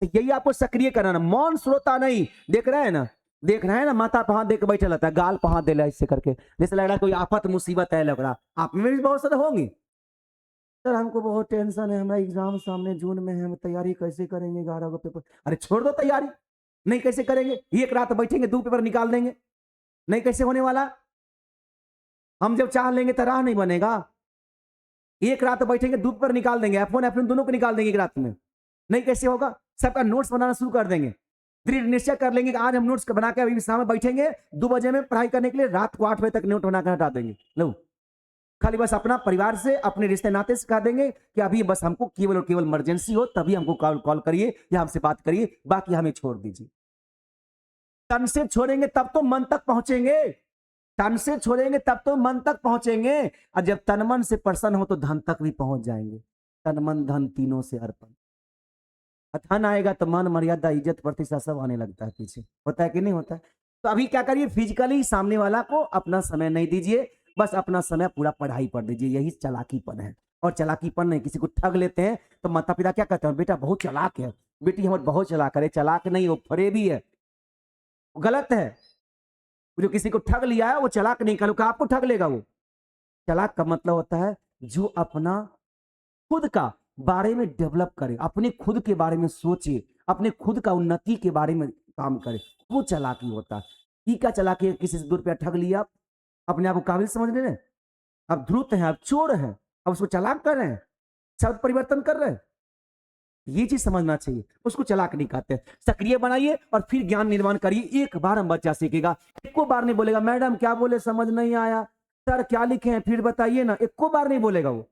तो यही आपको सक्रिय कराना, मौन श्रोता नहीं। देख रहे हैं ना, देख रहे हैं ना, माथा पे हाथ देकर बैठे रहता है, गाल पे हाथ दे रहा है इससे करके, जैसे लग रहा है कोई आफत मुसीबत है, लग रहा आप में भी बहुत सारे होंगे। सर हमको बहुत टेंशन है, हमारा एग्जाम सामने जून में है, हम तैयारी कैसे करेंगे, 11 को पेपर। अरे छोड़ दो तैयारी, नहीं कैसे करेंगे, एक रात बैठेंगे 2 पेपर निकाल देंगे, नहीं कैसे होने वाला। हम जब चाह लेंगे तो राह नहीं बनेगा, एक रात बैठेंगे 2 पेपर निकाल देंगे, F1 F2 दोनों को निकाल देंगे एक रात में, नहीं कैसे होगा। सबका नोट्स बनाना शुरू कर देंगे, दृढ़ निश्चय कर लेंगे कि आज हम नोट्स बना के अभी सामने बैठेंगे 2 बजे में पढ़ाई करने के लिए, रात को 8 बजे तक नोट बनाकर हटा देंगे। लो खाली बस अपना परिवार से, अपने रिश्ते नाते सिखा देंगे कि अभी बस हमको केवल और केवल इमरजेंसी हो तभी हमको कॉल करिए या हमसे बात करिए, बाकी हमें छोड़ दीजिए। तन से छोड़ेंगे तब तो मन तक पहुंचेंगे, तन से छोड़ेंगे तब तो मन तक पहुंचेंगे, और जब तन मन से प्रसन्न हो तो धन तक भी पहुंच जाएंगे। तन मन धन तीनों से अर्पण। धन आएगा तो मान मर्यादा इज्जत प्रतिष्ठा सब आने लगता है पीछे, होता है कि नहीं होता है। तो अभी क्या करिए, फिजिकली सामने वाला को अपना समय नहीं दीजिए, बस अपना समय पूरा पढ़ाई पर दीजिए, यही चालाकीपन है। और चालाकीपन नहीं, किसी को ठग लेते हैं तो माता पिता क्या कहते हैं, बेटा बहुत चालाक है, बेटी हमारे बहुत चालाक है। चालाक नहीं, वो फरेबी है, गलत है। जो किसी को ठग लिया है वो चालाक नहीं, कल आपको ठग लेगा वो। चालाक का मतलब होता है जो अपना खुद का बारे में डेवलप करे, अपने खुद के बारे में सोचे, अपने खुद का उन्नति के बारे में काम करे, वो चालाकी होता है। ये क्या चालाकी है, किसी से 2 रुपया ठग लिया, अपने आप को काबिल समझ ले रहे, अब धूर्त हैं, अब चोर हैं, अब उसको चालाक कर रहे हैं, शब्द परिवर्तन कर रहे हैं। ये चीज समझना चाहिए, उसको चालाक नहीं कहते। सक्रिय बनाइए और फिर ज्ञान निर्माण करिए। एक बार हम बच्चा सीखेगा, एको बार नहीं बोलेगा मैडम क्या बोले समझ नहीं आया, सर क्या लिखे हैं फिर बताइए ना, एको बार नहीं बोलेगा वो।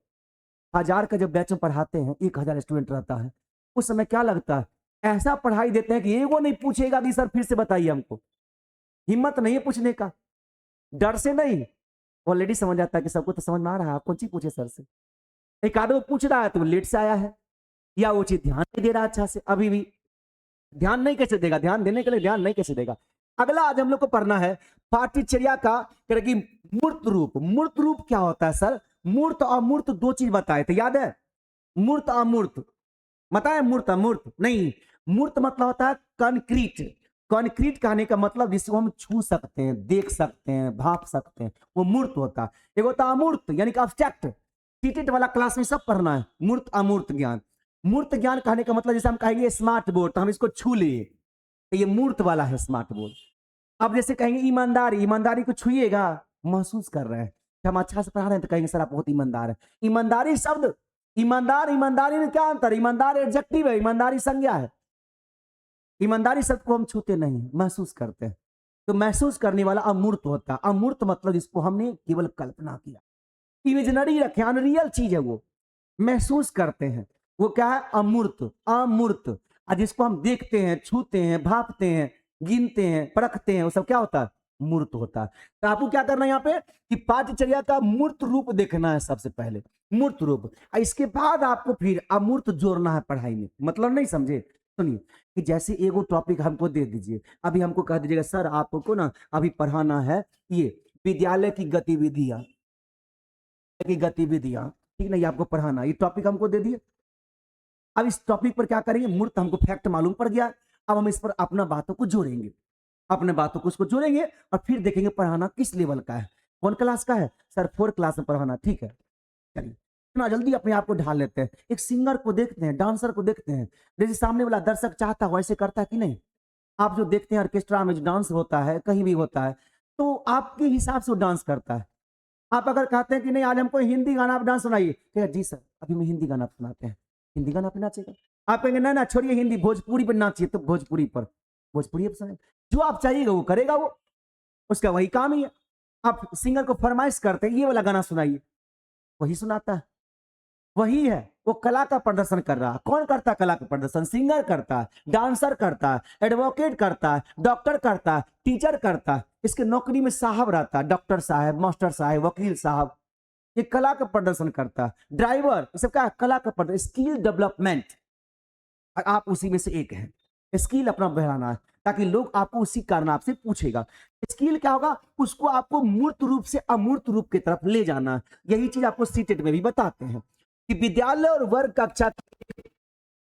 1000 का जब बैच में पढ़ाते हैं, 1000 स्टूडेंट रहता है, उस समय क्या लगता है, ऐसा पढ़ाई देते हैं कि एगो नहीं पूछेगा कि सर फिर से बताइए हमको, हिम्मत नहीं है पूछने का, डर से नहीं, ऑलरेडी समझ आता है कि सबको तो समझ में आ रहा है, आप कौन चीज पूछे सर से। एक आदमी पूछ रहा है तो वो लेट से आया है, या वो चीज ध्यान नहीं दे रहा अच्छा से, अभी भी ध्यान नहीं कैसे देगा, ध्यान देने के लिए ध्यान नहीं कैसे देगा। अगला आज हम लोग को पढ़ना है पाठ्यचर्या का मूर्त रूप। मूर्त रूप क्या होता है सर, मूर्त और अमूर्त 2 चीज बताए थे, याद है, मूर्त अमूर्त बताए, मूर्त अमूर्त नहीं। मूर्त मतलब होता है कंक्रीट, कंक्रीट कहने का मतलब जिसको हम छू सकते हैं, देख सकते हैं, भाप सकते हैं, वो मूर्त होता है। एक होता है अमूर्त यानी कि अब्स्ट्रैक्ट, टीटेट वाला क्लास में सब पढ़ना है, मूर्त अमूर्त ज्ञान। मूर्त ज्ञान कहने का मतलब जैसे हम कहेंगे स्मार्ट बोर्ड तो हम इसको छू लिए, तो ये मूर्त वाला है स्मार्ट बोर्ड। अब जैसे कहेंगे ईमानदारी, ईमानदारी को छुएगा, महसूस कर रहे हैं, हम अच्छा से पढ़ा रहे हैं तो कहेंगे सर आप बहुत ईमानदार है। ईमानदारी शब्द, ईमानदार ईमानदारी में क्या अंतर, ईमानदार एडजेक्टिव है, ईमानदारी संज्ञा है। ईमानदारी शब्द को हम छूते नहीं, महसूस करते हैं। तो महसूस करने वाला अमूर्त होता है। अमूर्त मतलब जिसको हमने केवल कल्पना किया, इमेजिनरी रखे, अनरियल चीज है वो, महसूस करते हैं। वो क्या है? अमूर्त। अमूर्त और जिसको हम देखते हैं, छूते हैं, भापते हैं, गिनते हैं, परखते हैं, वो सब क्या होता है? मूर्त होता है। तो आपको क्या करना है यहाँ पे कि पाठचर्या का मूर्त रूप देखना है सबसे पहले, मूर्त रूप, और इसके बाद आपको फिर अमूर्त जोड़ना है पढ़ाई में। मतलब नहीं समझे? सुनिए कि जैसे एगो टॉपिक हमको दे दीजिए, अभी हमको कह दीजिएगा सर आपको ना अभी पढ़ाना है ये विद्यालय की गतिविधियां, ठीक ना, ये आपको पढ़ाना, ये टॉपिक हमको दे दिए। अब इस टॉपिक पर क्या करेंगे? मूर्त हमको फैक्ट मालूम पड़ गया, अब हम इस पर अपना बातों को जोड़ेंगे, अपने बातों को उसको जोड़ेंगे और फिर देखेंगे पढ़ाना किस लेवल का है, कौन क्लास का है सर, 4 क्लास में पढ़ाना, ठीक है। चलिए इतना जल्दी अपने आप को ढाल लेते हैं। एक सिंगर को देखते हैं, डांसर को देखते हैं, जैसे सामने वाला दर्शक चाहता है वैसे करता है कि नहीं? आप जो देखते हैं ऑर्केस्ट्रा में जो डांस होता है, कहीं भी होता है, तो आपके हिसाब से वो डांस करता है। आप अगर कहते हैं कि नहीं आज हमको हिंदी गाना आप डांस सुनाइए, कहेगा जी सर अभी मैं हिंदी गाना सुनाते हैं, हिंदी गाना पे नाचेगा। आप कहेंगे ना ना छोड़िए हिंदी, भोजपुरी पर नाचिए, तो भोजपुरी पर सुनाए, जो आप चाहिएगा वो करेगा, वो उसका वही काम ही है। आप सिंगर को फरमाइश करते हैं ये वाला गाना सुनाइए, वही सुनाता है, वही है, वो कला का प्रदर्शन कर रहा है। कौन करता है कला का प्रदर्शन? सिंगर करता है, डांसर करता है, एडवोकेट करता है, डॉक्टर करता है, टीचर करता है, इसके नौकरी में साहब रहता है, डॉक्टर साहब, मास्टर साहब, वकील साहब, ये कला का प्रदर्शन करता है। ड्राइवर, ये सब क्या है? कला का प्रदर्शन, स्किल डेवलपमेंट, आप उसी में से एक हैं। स्किल अपना बढ़ाना है ताकि लोग आपको उसी कारण आपसे पूछेगा। स्किल क्या होगा? उसको आपको मूर्त रूप से अमूर्त रूप की तरफ ले जाना है। यही चीज आपको सीटेट में भी बताते हैं कि विद्यालय और वर्ग कक्षा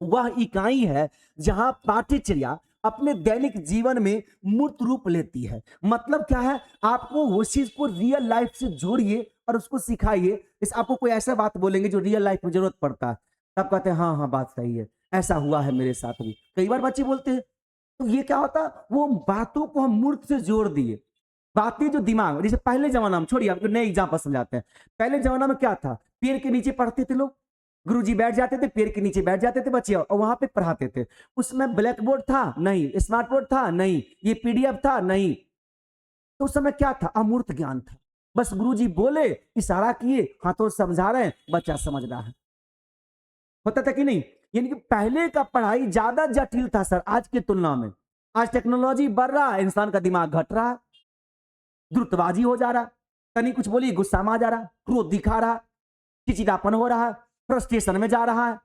वह इकाई है जहां पाठ्यचर्या अपने दैनिक जीवन में मूर्त रूप लेती है। मतलब क्या है? आपको उस चीज को रियल लाइफ से जोड़िए और उसको सिखाइए। इस आपको कोई ऐसा बात बोलेंगे जो रियल लाइफ में जरूरत पड़ता है, तब कहते हैं हाँ हाँ बात सही है, ऐसा हुआ है मेरे साथ भी। कई बार बच्चे बोलते हैं, तो ये क्या होता? वो बातों को हम मूर्त से जोड़ दिए। बातें जो दिमाग, जैसे पहले जमाना में, छोड़िए आपको नए एग्जाम्पल समझाते हैं। पहले जमाना में क्या था? पेड़ के नीचे पढ़ते थे लोग, गुरुजी बैठ जाते थे, पेड़ के नीचे बैठ जाते थे बच्चे और वहां पे पढ़ाते थे। उसमें ब्लैक बोर्ड था नहीं, स्मार्ट बोर्ड था नहीं, ये पीडीएफ था नहीं। तो उस समय क्या था? अमूर्त ज्ञान था। बस गुरुजी बोले, इशारा किए, हाथों से समझा रहे हैं, बच्चा समझ रहा है। होता था कि नहीं? यानी कि पहले का पढ़ाई ज्यादा जटिल था सर आज की तुलना में। आज टेक्नोलॉजी बढ़ रहा है, इंसान का दिमाग घट रहा है, द्रुतबाजी हो जा रहा, कहीं कुछ बोली गुस्सा में आ जा रहा, क्रोध दिखा रहा, चिचिड़ापन हो रहा है, फ्रस्ट्रेशन में जा रहा है।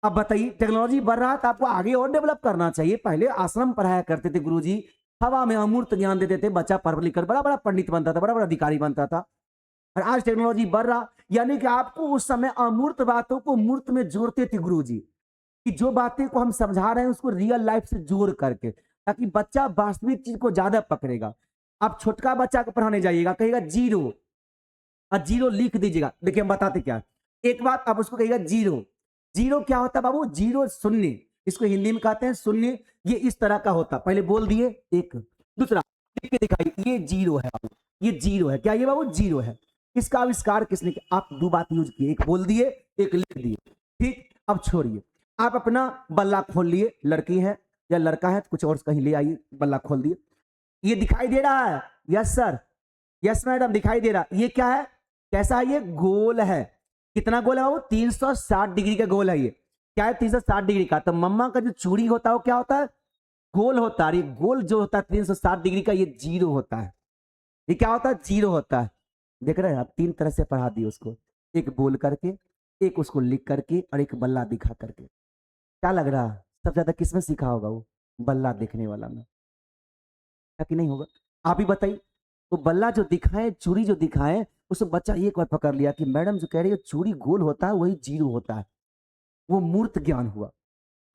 अब बताइए टेक्नोलॉजी बढ़ रहा है तो आपको आगे और डेवलप करना चाहिए। पहले आश्रम पढ़ाया करते थे गुरुजी, हवा में अमूर्त ज्ञान देते थे, बच्चा पढ़ लिख कर बड़ा बड़ा पंडित बनता था, बड़ा बड़ा अधिकारी बनता था। और आज टेक्नोलॉजी बढ़ रहा, यानी कि आपको उस समय अमूर्त बातों को मूर्त में जोड़ते थे गुरुजी, कि जो बातें को हम समझा रहे हैं उसको रियल लाइफ से जोड़ करके, ताकि बच्चा वास्तविक चीज को ज्यादा पकड़ेगा। आप छोटका बच्चा को पढ़ाने जाइएगा, कहेगा जीरो, और जीरो लिख दीजिएगा। देखिए हम बताते क्या, एक बात आप उसको कहिएगा जीरो। जीरो क्या होता है बाबू? जीरो शून्य, इसको हिंदी में कहते हैं शून्य। ये इस तरह का होता, पहले बोल दिए एक, दूसरा लिख के दिखाई, ये जीरो है बाबू, ये जीरो है। क्या ये बाबू? जीरो है। इसका आविष्कार किसने किया? आप दो बात यूज किए, एक बोल दिए, एक लिख दिए। ठीक, अब छोड़िए, आप अपना बल्ला खोल लिए, लड़की है या लड़का है तो कुछ और कहीं ले आइए, बल्ला खोल दिए। ये दिखाई दे रहा है? यस सर, यस मैडम दिखाई दे रहा। ये क्या है? कैसा है? ये गोल है। कितना गोल है बाबू? 360 डिग्री का गोल है। ये क्या है? 360 डिग्री का। तो मम्मा का जो चूड़ी होता है वो क्या होता है? गोल होता है। ये गोल जो होता है 360 डिग्री का, ये जीरो होता है। ये क्या होता है? जीरो होता है। देख रहे हैं आप, 3 तरह से पढ़ा दिए उसको, एक बोल करके, एक उसको लिख करके, और एक बल्ला दिखा करके। क्या लग रहा है सबसे ज्यादा किसमें सीखा होगा? वो बल्ला देखने वाला में, क्या कि नहीं होगा? आप ही बताइए। तो बल्ला जो दिखाए, चूड़ी जो दिखाए, उसको बच्चा एक बार पकड़ लिया कि मैडम जो कह रही है चूड़ी गोल होता है वही जीरो होता है। वो मूर्त ज्ञान हुआ।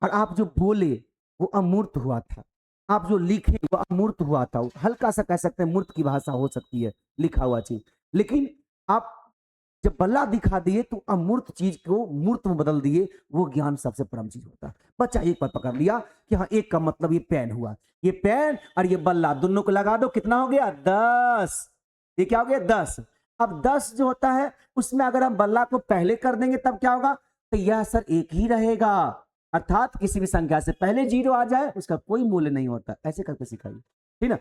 और आप जो बोले वो अमूर्त हुआ था, आप जो लिखे वो अमूर्त हुआ था। हल्का सा कह सकते हैं मूर्त की भाषा हो सकती है लिखा हुआ चीज, लेकिन आप जब बल्ला दिखा दिए तो अमूर्त चीज को मूर्त में बदल दिए, वो ज्ञान सबसे परम चीज होता है। बच्चा एक बार पकड़ लिया कि हाँ एक का मतलब ये पेन हुआ, ये पेन और ये बल्ला दोनों को लगा दो, कितना हो गया? 10। ये क्या हो गया? 10। अब 10 जो होता है उसमें अगर हम बल्ला को पहले कर देंगे तब क्या होगा? तो यह सर एक ही रहेगा, अर्थात किसी भी संख्या से पहले जीरो आ जाए उसका कोई मूल्य नहीं होता। ऐसे करके सिखाइए, ठीक ना?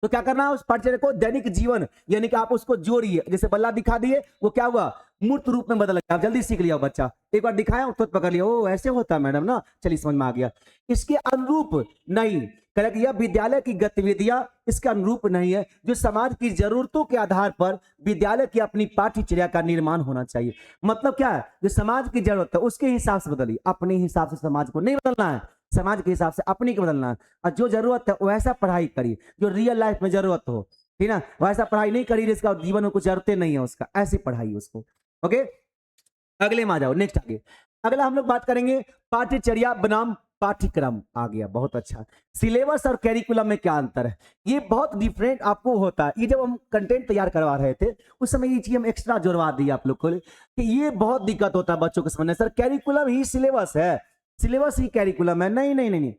तो क्या करना है? उस पाठ्यक्रम को दैनिक जीवन, यानी कि आप उसको जोड़िए। जैसे बल्ला दिखा दिए, वो क्या हुआ? मूर्त रूप में बदल गया। आप जल्दी सीख लिया बच्चा, एक बार दिखाया तुरंत पकड़ लिया, ओ ऐसे होता है मैडम ना, चलिए समझ में आ गया। इसके अनुरूप नहीं, करेक्ट, यह विद्यालय की गतिविधियां इसके अनुरूप नहीं है, जो समाज की जरूरतों के आधार पर विद्यालय की अपनी पाठ्यचर्या का निर्माण होना चाहिए। मतलब क्या है, जो समाज की जरूरत है उसके हिसाब से बदलिए, अपने हिसाब से समाज को नहीं बदलना है, समाज के हिसाब से अपनी को बदलना है। और जो जरूरत है वैसा पढ़ाई करिए, जो रियल लाइफ में जरूरत हो, ठीक ना, वैसा पढ़ाई नहीं करिए इसका जीवन में कुछ जरूरतें नहीं है उसका, ऐसी पढ़ाई उसको। ओके, अगले में आ जाओ, नेक्स्ट आगे। अगला हम लोग बात करेंगे पाठ्यचर्या बनाम पाठ्यक्रम। आ गया, बहुत अच्छा। सिलेबस और कैरिकुलम में क्या अंतर है, ये बहुत डिफरेंट आपको होता है। ये जब हम कंटेंट तैयार करवा रहे थे उस समय ये चीज हम एक्स्ट्रा जुड़वा दी आप लोग को कि ये बहुत दिक्कत होता है बच्चों को समझने। सर कैरिकुलम ही सिलेबस है, सिलेबस ही कैरिकुलम है, नहीं नहीं नहीं नहीं,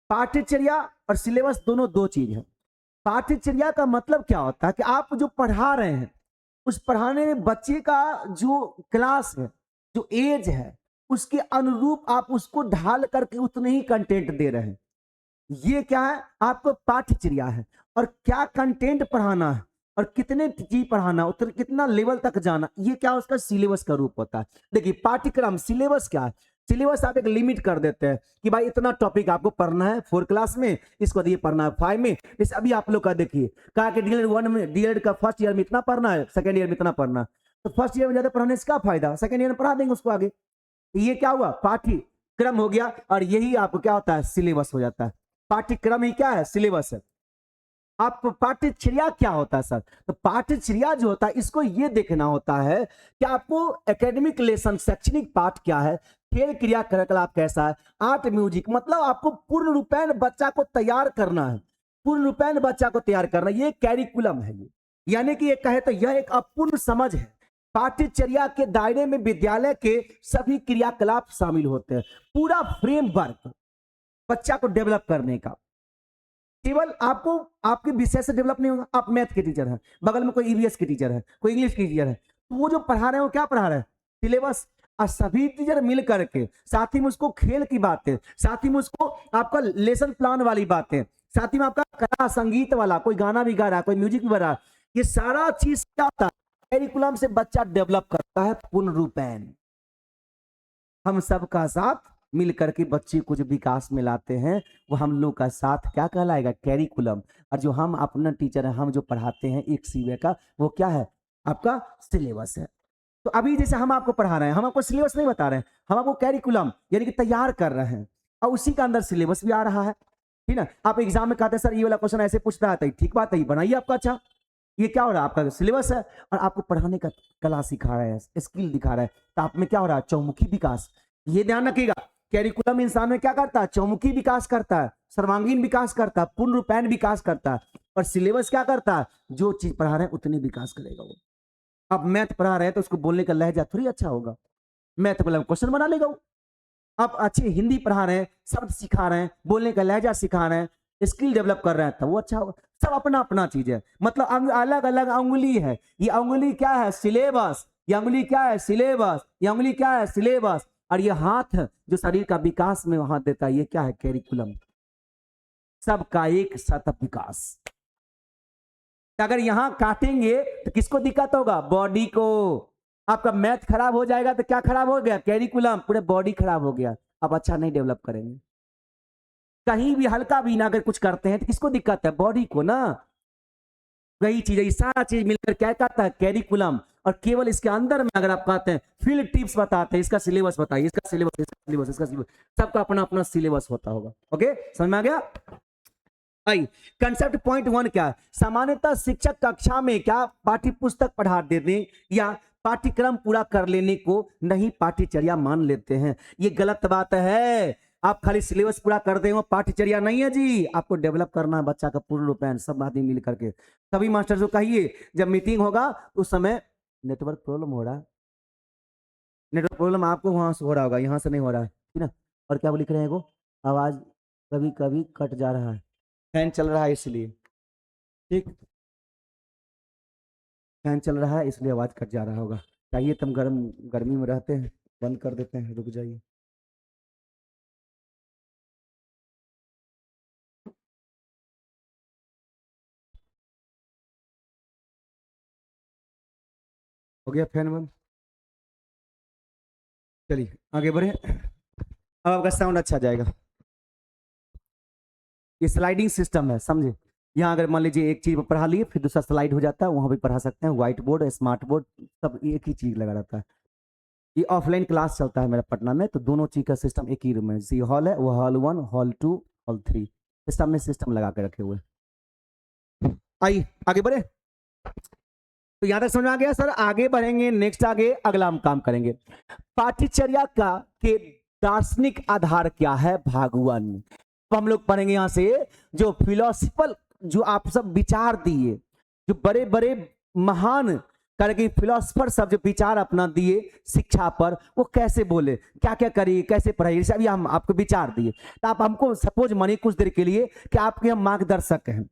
पाठ्यचर्या और सिलेबस दोनों दो चीज है। पाठ्यचर्या का मतलब क्या होता है कि आप जो पढ़ा रहे हैं उस पढ़ाने में बच्चे का जो क्लास है, जो एज है, उसके अनुरूप आप उसको ढाल करके उतने ही कंटेंट दे रहे हैं। ये क्या है, आपको पाठ्यचर्या है। और क्या कंटेंट पढ़ाना है और कितने चीज पढ़ाना, उतना कितना लेवल तक जाना, ये क्या उसका सिलेबस का रूप होता है। देखिए पाठ्यक्रम, सिलेबस क्या है, सिलेबस आप एक लिमिट कर देते हैं कि भाई इतना टॉपिक आपको पढ़ना है 4 क्लास में, इसको ये पढ़ना है 5 में। जैसे अभी आप लोग का देखिए, कहा कि डीएलएड 1 में, डीएलएड का फर्स्ट ईयर में इतना पढ़ना है, सेकंड ईयर में इतना पढ़ना है, तो फर्स्ट ईयर में ज्यादा पढ़ाने से क्या फायदा, सेकंड ईयर में पढ़ा देंगे उसको आगे। ये क्या हुआ, पाठ्यक्रम हो गया, और यही आपको क्या होता है, सिलेबस हो जाता है। पाठ्यक्रम ही क्या है, सिलेबस है। आप पाठ्यचर्या क्या होता है सर, तो पाठ्यचर्या जो होता है इसको ये देखना होता है कि आपको एकेडमिक लेसन, शैक्षणिक पाठ क्या है, खेल क्रिया क्रियाकलाप कैसा है, आर्ट म्यूजिक, मतलब आपको पूर्ण रूपेण बच्चा को तैयार करना है, पूर्ण रूपेण बच्चा को तैयार करना, ये कैरिकुलम है। ये यानी कि ये कहे तो यह एक अपूर्ण समझ है। पाठ्यचर्या के दायरे में विद्यालय के सभी क्रियाकलाप शामिल होते हैं, पूरा फ्रेमवर्क बच्चा को डेवलप करने का। केवल आपको आपके विषय से डेवलप नहीं होगा, आप मैथ के टीचर हैं, बगल में कोई ईवीएस के टीचर है, कोई इंग्लिश के टीचर है, तो वो जो पढ़ा रहे हैं वो क्या पढ़ा रहे हैं, सिलेबस। और सभी टीचर मिल करके साथ ही में उसको खेल की बातें, साथ ही में उसको आपका लेसन प्लान वाली बातें, साथ ही में आपका कला संगीत वाला, कोई गाना भी गा रहा है, कोई म्यूजिक भी बजा रहा है, ये सारा चीज क्या होता है, कैरिकुलम से बच्चा डेवलप करता है पूर्ण रूपेण। हम सबका साथ मिल करके बच्चे को जो विकास में लाते हैं वो हम लोग का साथ क्या कहलाएगा, कैरिकुलम। और जो हम अपना टीचर है, हम जो पढ़ाते हैं एक सीवे का, वो क्या है, आपका सिलेबस है। तो अभी जैसे हम आपको पढ़ा रहे हैं, हम आपको सिलेबस नहीं बता रहे हैं, हम आपको कैरिकुलम यानी कि तैयार कर रहे हैं, और उसी का अंदर सिलेबस भी आ रहा है, ठीक ना। आप एग्जाम में कहते हैं सर ये वाला क्वेश्चन ऐसे पूछता है, ठीक बात है, बनाइए आपका अच्छा। ये क्या हो रहा है, आपका सिलेबस है और आपको पढ़ाने का कला सिखा रहा है, स्किल दिखा रहा है, तो आप में क्या हो रहा है, चौमुखी विकास। ये ध्यान रखिएगा, कैरिकुलम इंसान में क्या करता है, चौमुखी विकास करता है, सर्वांगीण विकास करता है, पूर्ण रूपेण विकास करता है। और सिलेबस क्या करता है, जो चीज पढ़ा रहे हैं उतनी विकास करेगा वो। अब मैथ पढ़ा रहे हैं तो उसको बोलने का लहजा थोड़ी अच्छा होगा, मैथ बोला क्वेश्चन बना लेगा वो। आप अच्छी हिंदी पढ़ा रहे हैं, शब्द सिखा रहे हैं, बोलने का लहजा सिखा रहे हैं, स्किल डेवलप कर रहे हैं, तो वो अच्छा होगा। सब अपना अपना चीज है, मतलब अलग अलग अंगुली है। ये अंगुली क्या है, सिलेबस। ये अंगुली क्या है, सिलेबस। ये अंगुली क्या है, सिलेबस। और ये हाथ जो शरीर का विकास में हाथ देता है, ये क्या है, कैरिकुलम। सबका एक सतत विकास। अगर यहां काटेंगे तो किसको दिक्कत होगा, बॉडी को। आपका मैथ खराब हो जाएगा तो क्या खराब हो गया, कैरिकुलम, पूरे बॉडी खराब हो गया, आप अच्छा नहीं डेवलप करेंगे। कहीं भी हल्का भी ना अगर कुछ करते हैं तो किसको दिक्कत है, बॉडी को ना। वही चीज है, सारा चीज मिलकर क्या कहता है, कैरिकुलम। और केवल इसके अंदर में अगर आप कहते हैं फील्ड टिप्स बताते हैं, इसका सिलेबस बताइए, इसका सिलेबस, इसका सिलेबस, इसका सिलेबस, सबका अपना अपना सिलेबस होता होगा। ओके, समझ में आ गया। आई कंसेप्ट पॉइंट 1 क्या है, सामान्यतः शिक्षक कक्षा में क्या पाठ्य पुस्तक पढ़ा देने या पाठ्यक्रम पूरा कर लेने को नहीं पाठ्यचर्या मान लेते हैं। ये गलत बात है। आप खाली सिलेबस पूरा कर दे, पाठ्यचर्या नहीं है जी, आपको डेवलप करना है बच्चा का पूर्ण रूपेण, सब आदमी मिल करके। सभी मास्टर को कहिए जब मीटिंग होगा उस समय, नेटवर्क प्रॉब्लम हो रहा है, नेटवर्क प्रॉब्लम आपको वहां से हो रहा होगा, यहाँ से नहीं हो रहा है, ठीक ना। और क्या वो लिख रहे हैं वो, आवाज कभी कभी कट जा रहा है, फैन चल रहा है इसलिए, ठीक, फैन चल रहा है इसलिए आवाज कट जा रहा होगा। चाहिए तुम गर्मी में रहते हैं, बंद कर देते हैं, रुक जाइए। हो गया फैन बंद। चलिए आगे बढ़े। अब आपका साउंड अच्छा जाएगा। ये स्लाइडिंग सिस्टम है, समझे। यहाँ अगर मान लीजिए एक चीज पर पढ़ा लिए फिर दूसरा स्लाइड हो जाता है, वहां भी पढ़ा सकते हैं। व्हाइट बोर्ड, स्मार्ट बोर्ड, सब एक ही चीज लगा रहता है। ये ऑफलाइन क्लास चलता है मेरा पटना में, तो दोनों चीज का सिस्टम एक ही रूम है। जैसे हॉल है वो हॉल 1, हॉल 2, हॉल 3, इस सब में सिस्टम लगा के रखे हुए। आइए आगे बढ़े। तो यहां तक समझ में आ गया सर। आगे बढ़ेंगे, नेक्स्ट आगे अगला हम काम करेंगे। पाठ्यचर्या का के दार्शनिक आधार क्या है, भाग 1। तो हम लोग पढ़ेंगे यहां से जो फिलोसफल, जो आप सब विचार दिए, जो बड़े बड़े महान करके फिलोसफर सब जो विचार अपना दिए शिक्षा पर, वो कैसे बोले, क्या क्या करिए, कैसे पढ़ाइए, अभी हम आपको विचार दिए। तो आप हमको सपोज मानिए कुछ देर के लिए कि आपके हम मार्गदर्शक हैं,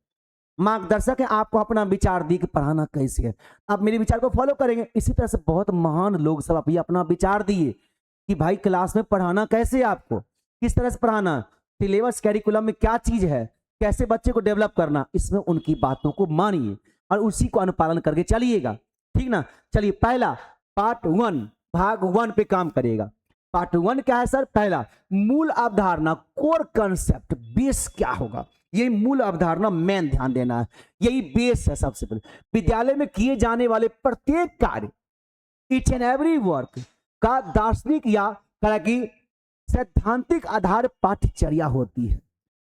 मार्गदर्शक है, आपको अपना विचार दी कि पढ़ाना कैसे है, आप मेरे विचार को फॉलो करेंगे। इसी तरह से बहुत महान लोग सब अभी अपना विचार दिए कि भाई क्लास में पढ़ाना कैसे है, आपको किस तरह से पढ़ाना, सिलेबस कैरिकुलम में क्या चीज है, कैसे बच्चे को डेवलप करना, इसमें उनकी बातों को मानिए और उसी को अनुपालन करके चलिएगा, ठीक ना। चलिए पहला पार्ट 1 भाग 1 पे काम करिएगा। पार्ट 1 क्या है सर, पहला मूल अवधारणा, कोर कंसेप्ट, बेस क्या होगा, यही मूल अवधारणा मेन ध्यान देना है, यही बेस है। सबसे पहले विद्यालय में किए जाने वाले प्रत्येक कार्य, ईच एंड एवरी वर्क का दार्शनिक या कि सैद्धांतिक आधार पाठ्यचर्या होती है।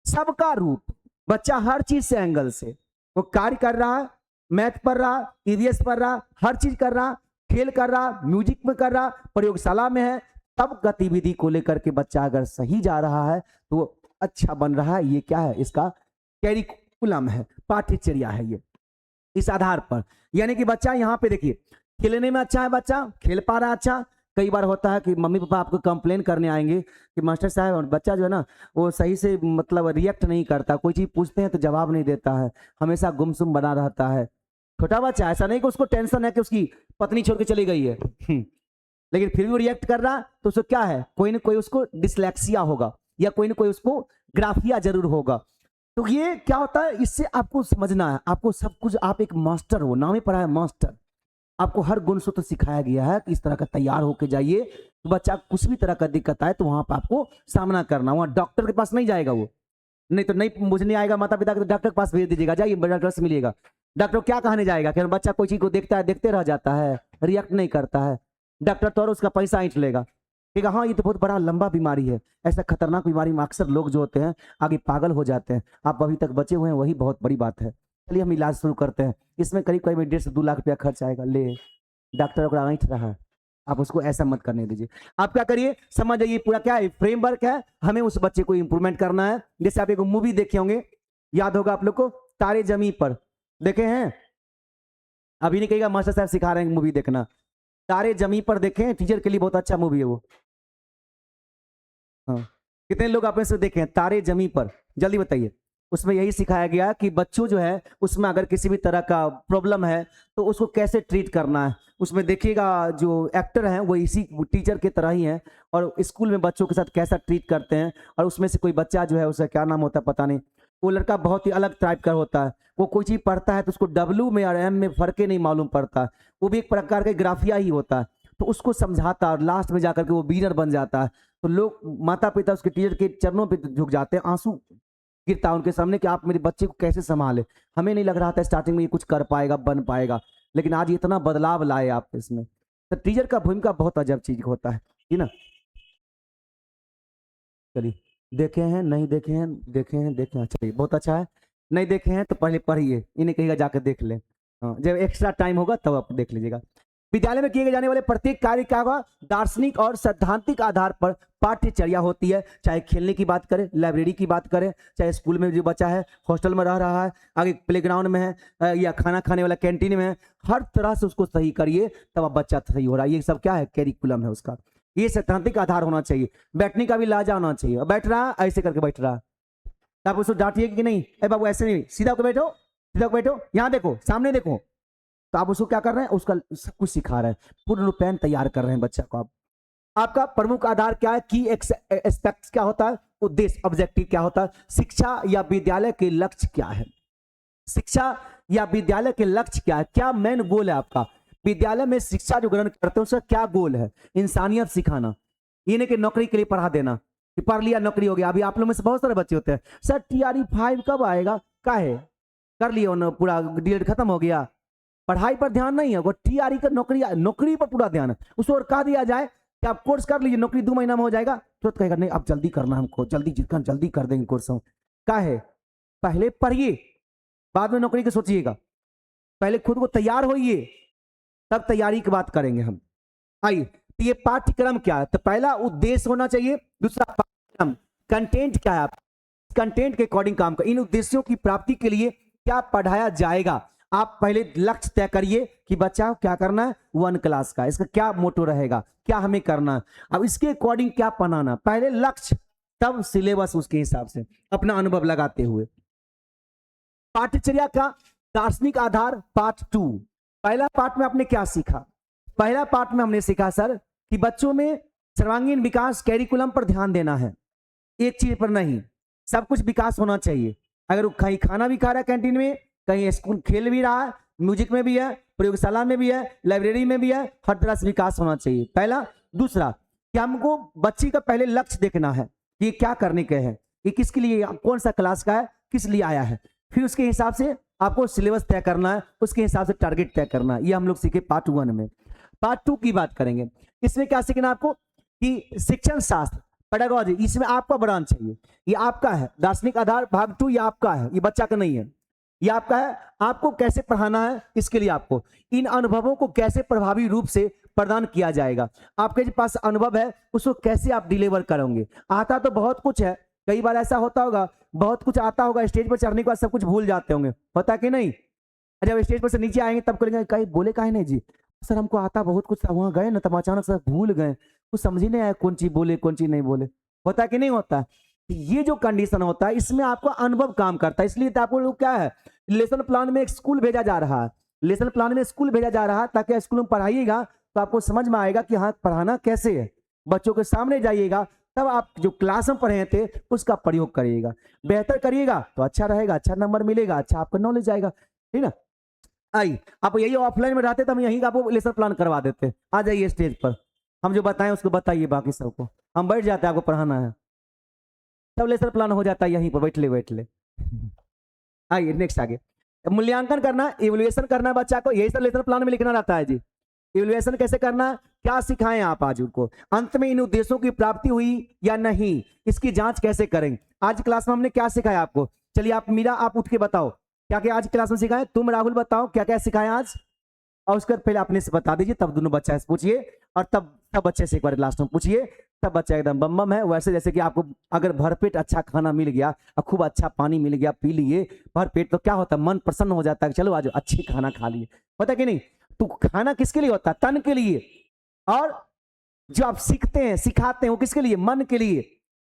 सबका रूप, बच्चा हर चीज से एंगल से वो कार्य कर रहा है, मैथ पढ़ रहा, ईवीएस पढ़ रहा, हर चीज कर रहा, खेल कर रहा, म्यूजिक में कर रहा, प्रयोगशाला में है, तब गतिविधि को लेकर के बच्चा अगर सही जा रहा है तो वो अच्छा बन रहा है। ये क्या है, इसका कैरिकुलम है, पाठ्यचर्या है ये, इस आधार पर। यानी कि बच्चा यहाँ पे देखिए खेलने में अच्छा है, बच्चा खेल पा रहा है अच्छा। कई बार होता है कि मम्मी पापा आपको कंप्लेन करने आएंगे कि मास्टर साहब और बच्चा जो है ना वो सही से मतलब रिएक्ट नहीं करता, कोई चीज पूछते हैं तो जवाब नहीं देता है, हमेशा गुमसुम बना रहता है। छोटा बच्चा, ऐसा नहीं कि उसको टेंशन है कि उसकी पत्नी छोड़ के चली गई है लेकिन फिर भी वो रिएक्ट कर रहा, तो उसको क्या है, कोई ना कोई उसको डिसलेक्सिया होगा या कोई ना कोई उसको ग्राफिया जरूर होगा। तो ये क्या होता है, इससे आपको समझना है, आपको सब कुछ, आप एक मास्टर हो, नाम ही पढ़ा है मास्टर, आपको हर गुण सूत्र सिखाया गया है कि इस तरह का तैयार होके जाइए। तो बच्चा कुछ भी तरह का दिक्कत आए तो वहां पर आपको सामना करना, वहां डॉक्टर के पास नहीं जाएगा वो, नहीं तो नहीं बुझने आएगा माता पिता के, डॉक्टर के पास भेज दीजिएगा, जाइए डॉक्टर से मिलिएगा। डॉक्टर क्या कहने जाएगा कि बच्चा कोई चीज को देखता है, देखते रह जाता है, रिएक्ट नहीं करता है, डॉक्टर तो और उसका पैसा ऐंठ लेगा, ठीक है। हाँ ये तो बहुत बड़ा लंबा बीमारी है, ऐसा खतरनाक बीमारी में अक्सर लोग जो होते हैं आगे पागल हो जाते हैं। आप अभी तक बचे हुए हैं, वही बहुत बड़ी बात है। चलिए हम इलाज शुरू करते हैं, इसमें करीब करीब 1.5 से 2 लाख रुपया खर्च आएगा। ले डॉक्टर को ऐंठ रहा है, आप उसको ऐसा मत करने दीजिए। आप क्या करिए, समझ जाइए पूरा क्या है फ्रेमवर्क है, हमें उस बच्चे को इंप्रूवमेंट करना है। जैसे आप एक मूवी देखे होंगे, याद होगा आप लोग को, तारे जमीन पर, देखे हैं? अभी नहीं कहेगा मास्टर साहब सिखा रहे हैं मूवी देखना, तारे जमीन पर देखें, टीचर के लिए बहुत अच्छा मूवी है वो। हाँ कितने लोग आपने से देखे हैं तारे जमीन पर, जल्दी बताइए। उसमें यही सिखाया गया कि बच्चों जो है उसमें अगर किसी भी तरह का प्रॉब्लम है तो उसको कैसे ट्रीट करना है। उसमें देखिएगा जो एक्टर हैं वो इसी टीचर की तरह ही हैं, और स्कूल में बच्चों के साथ कैसा ट्रीट करते हैं। और उसमें से कोई बच्चा जो है, उसका क्या नाम होता है पता नहीं, वो लड़का बहुत ही अलग टाइप का होता है, वो कोई चीज पढ़ता है तो उसको डब्ल्यू में और एम में फर्क ही नहीं मालूम पड़ता, वो भी एक प्रकार का ग्राफिया ही होता है। तो उसको समझाता और लास्ट में जाकर के वो विनर बन जाता है। तो लोग माता पिता उसके टीचर के चरणों पे झुक जाते हैं, आंसू गिरता है उनके सामने कि आप मेरे बच्चे को कैसे संभाले। हमें नहीं लग रहा था स्टार्टिंग में ये कुछ कर पाएगा, बन पाएगा, लेकिन आज इतना बदलाव लाए आप इसमें। तो टीचर का भूमिका बहुत अजब चीज होता है ना। चलिए देखे हैं, नहीं देखे हैं, देखे हैं, देखे हैं, चलिए बहुत अच्छा है। नहीं देखे हैं तो पहले पढ़िए, इन्हें कहिएगा जाकर देख ले, हाँ जब एक्स्ट्रा टाइम होगा तब आप देख लीजिएगा। विद्यालय में किए जाने वाले प्रत्येक कार्य क्या होगा, दार्शनिक और सैद्धांतिक आधार पर पाठ्यचर्या होती है। चाहे खेलने की बात करें, लाइब्रेरी की बात करें, चाहे स्कूल में जो बच्चा है हॉस्टल में रह रहा है, आगे प्लेग्राउंड में है या खाना खाने वाला कैंटीन में है, हर तरह से उसको सही करिए तब अब बच्चा सही हो रहा है। ये सब क्या है, कैरिकुलम है उसका, ये सैद्धांतिक आधार होना चाहिए। बैठने का भी लाजा होना चाहिए, बैठ रहा ऐसे करके बैठ रहा, आप उसको डांटिए कि नहीं, अरे बाबू ऐसे नहीं, सीधा होकर बैठो, सीधा होकर बैठो, यहाँ देखो, सामने देखो। तो आप उसको क्या कर रहे हैं, उसका सब कुछ सिखा रहे हैं, पूर्ण रूपेण तैयार कर रहे हैं बच्चा को। आप आपका प्रमुख आधार क्या है, की एस्पेक्ट्स क्या होता है, उद्देश्य ऑब्जेक्टिव क्या होता है, शिक्षा या विद्यालय के लक्ष्य क्या है, शिक्षा या विद्यालय के लक्ष्य क्या है, क्या मेन गोल है आपका विद्यालय में शिक्षा जो ग्रहण करते हैं उसका क्या गोल है, इंसानियत सिखाना, ये नहीं कि नौकरी के लिए पढ़ा देना कि पढ़ लिया नौकरी हो गया। अभी आप लोग में से बहुत सारे बच्चे होते हैं, सर TRE 5 कब आएगा, का है कर लिया ना, पूरा डीएड खत्म हो गया, पढ़ाई पर ध्यान नहीं है, वो TRE का नौकरी पर पूरा ध्यान है। उसको और कहा दिया जाए कि आप कोर्स कर लीजिए, नौकरी 2 महीना में हो जाएगा, तुरंत कहेगा नहीं अब जल्दी करना हमको, जल्दी जितना जल्दी कर देंगे कोर्स हम। का है पहले पढ़िए, बाद में नौकरी की सोचिएगा, पहले खुद को तैयार होइए, तब तैयारी की बात करेंगे हम। आइए, तो ये पाठ्यक्रम क्या है, तो पहला उद्देश्य होना चाहिए, दूसरा पाठ्यक्रम कंटेंट क्या है, आप कंटेंट के अकॉर्डिंग काम कर, इन उद्देश्यों की प्राप्ति के लिए क्या पढ़ाया जाएगा। आप पहले लक्ष्य तय करिए कि बच्चा क्या करना है 1 क्लास का, इसका क्या मोटो रहेगा, क्या हमें करना है, अब इसके अकॉर्डिंग क्या बनाना, पहले लक्ष्य तब सिलेबस उसके हिसाब से अपना अनुभव लगाते हुए। पाठ्यचर्या का दार्शनिक आधार पार्ट 2। पहला पार्ट में आपने क्या सीखा, पहला पार्ट में हमने सीखा सर कि बच्चों में सर्वांगीण विकास कैरिकुलम पर ध्यान देना है, एक चीज पर नहीं, सब कुछ विकास होना चाहिए। अगर वो कहीं खाना भी खा रहा है कैंटीन में, कहीं स्कूल खेल भी रहा है, म्यूजिक में भी है, प्रयोगशाला में भी है, लाइब्रेरी में भी है, हर तरह से विकास होना चाहिए, पहला। दूसरा कि हमको बच्चे का पहले लक्ष्य देखना है कि क्या करने के है, ये किसके लिए, कौन सा क्लास का है, किस लिए आया है, फिर उसके हिसाब से आपको सिलेबस तय करना है, उसके हिसाब से टारगेट तय करना है। ये हम लोग सीखे पार्ट 1 में। पार्ट 2 की बात करेंगे, इसमें क्या सीखना आपको कि शिक्षण शास्त्र पेडागोजी, इसमें आपका ब्रांच चाहिए, ये आपका है, दार्शनिक आधार भाग 2 ये आपका है, ये बच्चा का नहीं है, ये आपका है। आपको कैसे पढ़ाना है, इसके लिए आपको इन अनुभवों को कैसे प्रभावी रूप से प्रदान किया जाएगा, आपके पास अनुभव है उसको कैसे आप डिलीवर करोगे। आता तो बहुत कुछ है, कई बार ऐसा होता होगा बहुत कुछ आता होगा, स्टेज पर चढ़ने के बाद सब कुछ भूल जाते होंगे, होता कि नहीं, जब स्टेज पर से नीचे आएंगे तब कहेंगे कहीं बोले काहे नहीं जी, सर हमको आता बहुत कुछ था, वहां गए ना तब अचानक से भूल गए, कुछ समझ ही नहीं आया कौन चीज बोले कौन चीज नहीं बोले, होता कि नहीं होता। ये जो कंडीशन होता है इसमें आपको अनुभव काम करता है, इसलिए तो आपको लोग क्या है लेसन प्लान में एक स्कूल भेजा जा रहा है, लेसन प्लान में स्कूल भेजा जा रहा है ताकि स्कूल में पढ़ाइएगा तो आपको समझ में आएगा कि हाँ पढ़ाना कैसे है, बच्चों के सामने जाइएगा तब आप जो क्लास में पढ़े थे उसका प्रयोग करिएगा, बेहतर करिएगा तो अच्छा रहेगा, अच्छा नंबर मिलेगा, अच्छा आपका नॉलेज आएगा, ठीक ना। आई आप यही ऑफलाइन में रहते तो हम यहीं का आपको लेसन प्लान करवा देते, आ जाइए स्टेज पर, हम जो बताएं उसको बताइए, बाकी सबको हम बैठ जाते हैं, आपको पढ़ाना है सब लेसन प्लान हो जाता है यहीं पर बैठ ले। आइए नेक्स्ट आगे, मूल्यांकन करना, इवैल्यूएशन करना बच्चा को, यही सब लेसन प्लान में लिखना रहता है जी। इवैल्यूएशन कैसे करना, क्या सिखाएं आप आज उनको, अंत में इन उद्देश्यों की प्राप्ति हुई या नहीं इसकी जांच कैसे करें। आज क्लास में हमने क्या सिखाया आपको, चलिए आप मीरा आप उठ के बताओ क्या क्या आज क्लास में सिखाए, तुम राहुल बताओ क्या क्या सिखाए आज, और उसके बाद पहले अपने से बता दीजिए, तब दोनों बच्चा से पूछिए और तब बच्चे से एक बार लास्ट में पूछिए, तब बच्चा एकदम बम बम है। वैसे जैसे कि आपको अगर भरपेट अच्छा खाना मिल गया और खूब अच्छा पानी मिल गया पी लिए भरपेट, तो क्या होता है मन प्रसन्न हो जाता है, चलो आज अच्छी खाना खा लिए, होता कि नहीं। तो खाना किसके लिए होता है, तन के लिए, और जो आप सीखते हैं सिखाते हैं वो किसके लिए, मन के लिए,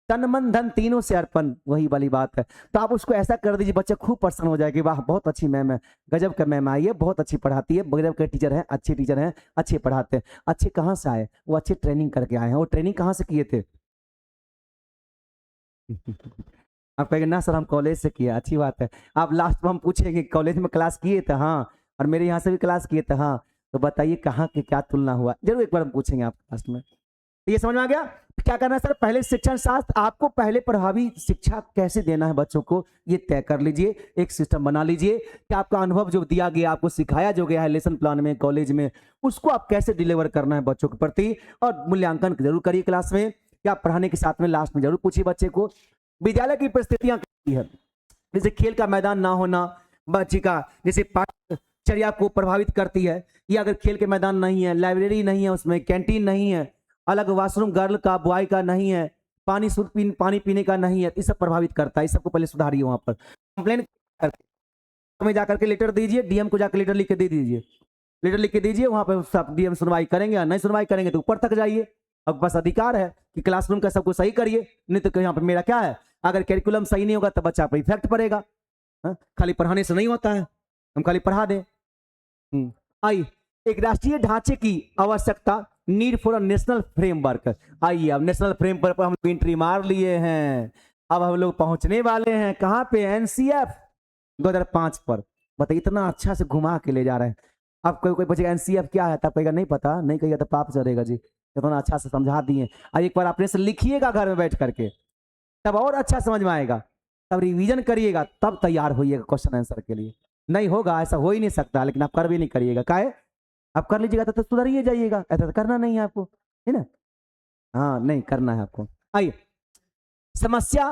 तन मन धन तीनों से अर्पण, वही वाली बात है। तो आप उसको ऐसा कर दीजिए बच्चा खूब प्रसन्न हो जाएगा, वाह बहुत अच्छी मैम है, गजब का मैम आई है, बहुत अच्छी पढ़ाती है, गजब के टीचर है, अच्छे टीचर हैं, अच्छे पढ़ाते हैं। अच्छे कहाँ से आए, वो अच्छे ट्रेनिंग करके आए हैं, वो ट्रेनिंग कहाँ से किए थे आप कहेंगे ना सर हम कॉलेज से किए, अच्छी बात है। आप लास्ट में हम पूछेंगे कॉलेज में क्लास किए थे, हाँ, और मेरे यहाँ से भी क्लास किए थे, हाँ, तो बताइए कहाँ के क्या तुलना हुआ, जरूर एक बार हम पूछेंगे आप क्लास में। तो ये समझ में आ गया क्या करना है सर, पहले शिक्षण शास्त्र आपको पहले प्रभावी शिक्षा कैसे देना है बच्चों को ये तय कर लीजिए, एक सिस्टम बना लीजिए कि आपका अनुभव जो दिया गया आपको सिखाया जो गया है लेसन प्लान में कॉलेज में उसको आप कैसे डिलीवर करना है बच्चों के प्रति, और मूल्यांकन जरूर करिए क्लास में या पढ़ाने के साथ में लास्ट में जरूर पूछिए बच्चे को। विद्यालय की परिस्थितियां कैसी है, जैसे खेल का मैदान ना होना बच्चे का जैसे पाठ्यचर्या को प्रभावित करती है, या अगर खेल के मैदान नहीं है, लाइब्रेरी नहीं है, उसमें कैंटीन नहीं है, अलग वॉशरूम गर्ल का बॉय का नहीं है, पानी पीने का नहीं है, ये सब प्रभावित करता है, इस सबको पहले सुधारिए। वहां पर कंप्लेन करके में जाकर के लेटर दीजिए, डीएम को जाकर लेटर लिख के दे दीजिए, लेटर लिख के दीजिए, वहां पर सब डीएम सुनवाई करेंगे, या नहीं सुनवाई करेंगे तो ऊपर तक जाइए। अब बस अधिकार है कि क्लासरूम का सब कुछ सही करिए, नहीं तो यहाँ पर मेरा क्या है, अगर कैरिकुलम सही नहीं होगा तो बच्चा पर इफेक्ट पड़ेगा, खाली पढ़ाने से नहीं होता है, हम खाली पढ़ा दें। आई एक राष्ट्रीय ढांचे की आवश्यकता, need for a national framework. आइए अब नेशनल फ्रेमवर्क पर हम एंट्री मार लिए हैं, अब हम लोग पहुंचने वाले हैं कहां पे, एनसीएफ 2005 पर। बताइए इतना अच्छा से घुमा के ले जा रहे हैं। अब कोई पूछेगा एनसीएफ क्या है, तब कहेगा नहीं पता, नहीं कहेगा तो पाप चढ़ेगा जी। कितना अच्छा से समझा दिए। और एक बार अपने से लिखिएगा घर में बैठ करके, तब और अच्छा समझ में आएगा, तब रिवीजन करिएगा, तब तैयार होइएगा क्वेश्चन आंसर के लिए। नहीं होगा, ऐसा हो ही नहीं सकता, लेकिन आप कर भी नहीं करिएगा। काहे? आप कर लीजिएगा तो सुधर ही जाइएगा, ऐसा तो करना नहीं है आपको, है ना? हाँ, नहीं करना है आपको। आइए, समस्या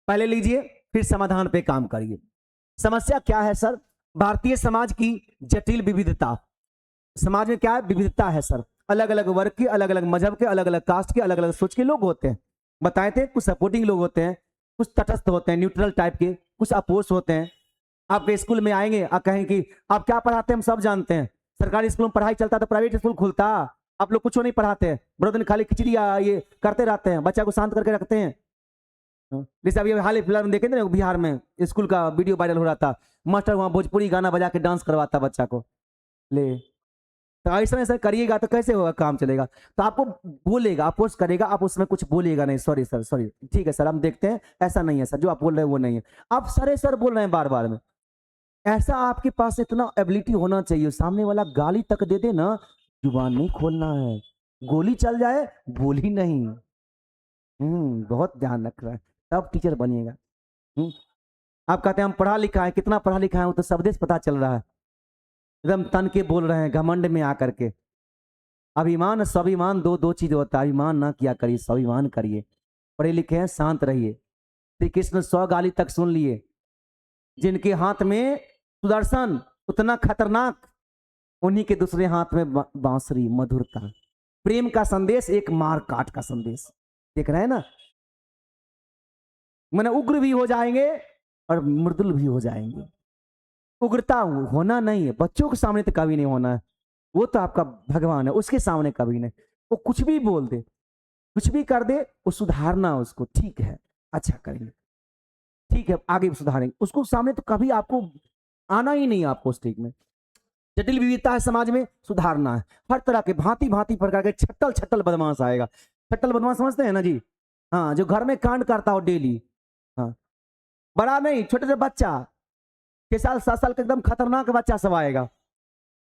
पहले लीजिए, फिर समाधान पे काम करिए। समस्या क्या है सर? भारतीय समाज की जटिल विविधता। समाज में क्या है? विविधता है सर। अलग अलग वर्ग के, अलग अलग मजहब के, अलग अलग कास्ट के, अलग अलग सोच के लोग होते हैं। बताए थे, कुछ सपोर्टिंग लोग होते हैं, कुछ तटस्थ होते हैं, न्यूट्रल टाइप के, कुछ अपोज होते हैं। आपके स्कूल में आएंगे और कहें कि आप क्या पढ़ाते हैं, हम सब जानते हैं। सरकारी स्कूल में पढ़ाई चलता तो प्राइवेट स्कूल खुलता। आप लोग कुछ नहीं पढ़ाते हैं, बड़े दिन खाली खिचड़ी ये करते रहते हैं, बच्चा को शांत करके रखते हैं। जैसे अभी हाल ही फिलहाल में देखे ना, बिहार में स्कूल का वीडियो वायरल हो रहा था, मास्टर वहां भोजपुरी गाना बजा के डांस करवाता बच्चा को। ले, तो ऐसा ऐसा करिएगा तो कैसे होगा, काम चलेगा? तो आपको बोलेगा, अपोज करेगा, आप उसमें कुछ बोलेगा नहीं, सॉरी सर, सॉरी, ठीक है सर, हम देखते हैं, ऐसा नहीं है सर, जो आप बोल रहे हैं वो नहीं है। आप सरे सर बोल रहे हैं बार बार में। ऐसा आपके पास इतना एबिलिटी होना चाहिए, सामने वाला गाली तक दे दे ना, जुबान नहीं खोलना है, गोली चल जाए बोली नहीं। बहुत ध्यान रख रहा है, तब टीचर बनिएगा। आप कहते हैं हम पढ़ा लिखा है, कितना पढ़ा लिखा है वो तो सब देश पता चल रहा है, एकदम तन के बोल रहे हैं घमंड में आकर के। अभिमान स्वाभिमान दो दो चीज होता है, अभिमान ना किया करिए, स्वाभिमान करिए। पढ़े लिखे हैं, शांत रहिए। श्री कृष्ण 100 गाली तक सुन लिए, जिनके हाथ में सुदर्शन उतना खतरनाक, उन्हीं के दूसरे हाथ में बांसुरी मधुरता। प्रेम का संदेश, एक मार काट का संदेश। देख रहे हैं ना, मैंने उग्र भी हो जाएंगे और मृदुल भी हो जाएंगे। उग्रता होना नहीं है, बच्चों के सामने तो कभी नहीं होना है, वो तो आपका भगवान है, उसके सामने कभी नहीं। वो कुछ भी बोल दे, कुछ भी कर दे, वो सुधारना उसको, ठीक है अच्छा करेंगे, ठीक है आगे भी सुधारेंगे, उसको सामने तो कभी आपको आना ही नहीं, आपको स्टेज में। जटिल विविधता है समाज में, सुधारना है। हर तरह के भांति भांति प्रकार के छट्टल छट्टल बदमाश आएगा। छट्टल बदमाश समझते हैं ना जी? हाँ, जो घर में कांड करता हो डेली। हाँ, बड़ा नहीं, छोटे से बच्चा, 6 साल 7 साल का एकदम खतरनाक बच्चा सब आएगा।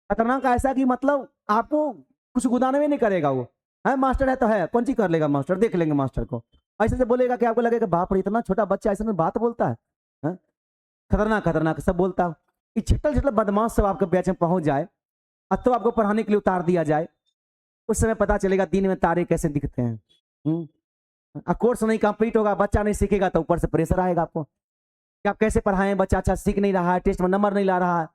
खतरनाक ऐसा कि मतलब आपको कुछ गुदाने में नहीं करेगा वो। है मास्टर है तो है, कौन सी कर लेगा मास्टर, देख लेंगे मास्टर को। ऐसे से बोलेगा कि आपको लगेगा बाप रे, इतना छोटा बच्चा ऐसे में बात बोलता है। हा? खतरनाक खतरनाक सब बोलता है। ये छट्टल छट्टल बदमाश सब आपके बैच में पहुंच जाए, अब तो आपको पढ़ाने के लिए उतार दिया जाए, उस समय पता चलेगा दिन में तारे कैसे दिखते हैं। कोर्स नहीं कंप्लीट होगा, बच्चा नहीं सीखेगा, तो ऊपर से प्रेशर आएगा आपको कि आप कैसे पढ़ाएं, बच्चा अच्छा सीख नहीं रहा है, टेस्ट में नंबर नहीं ला रहा है।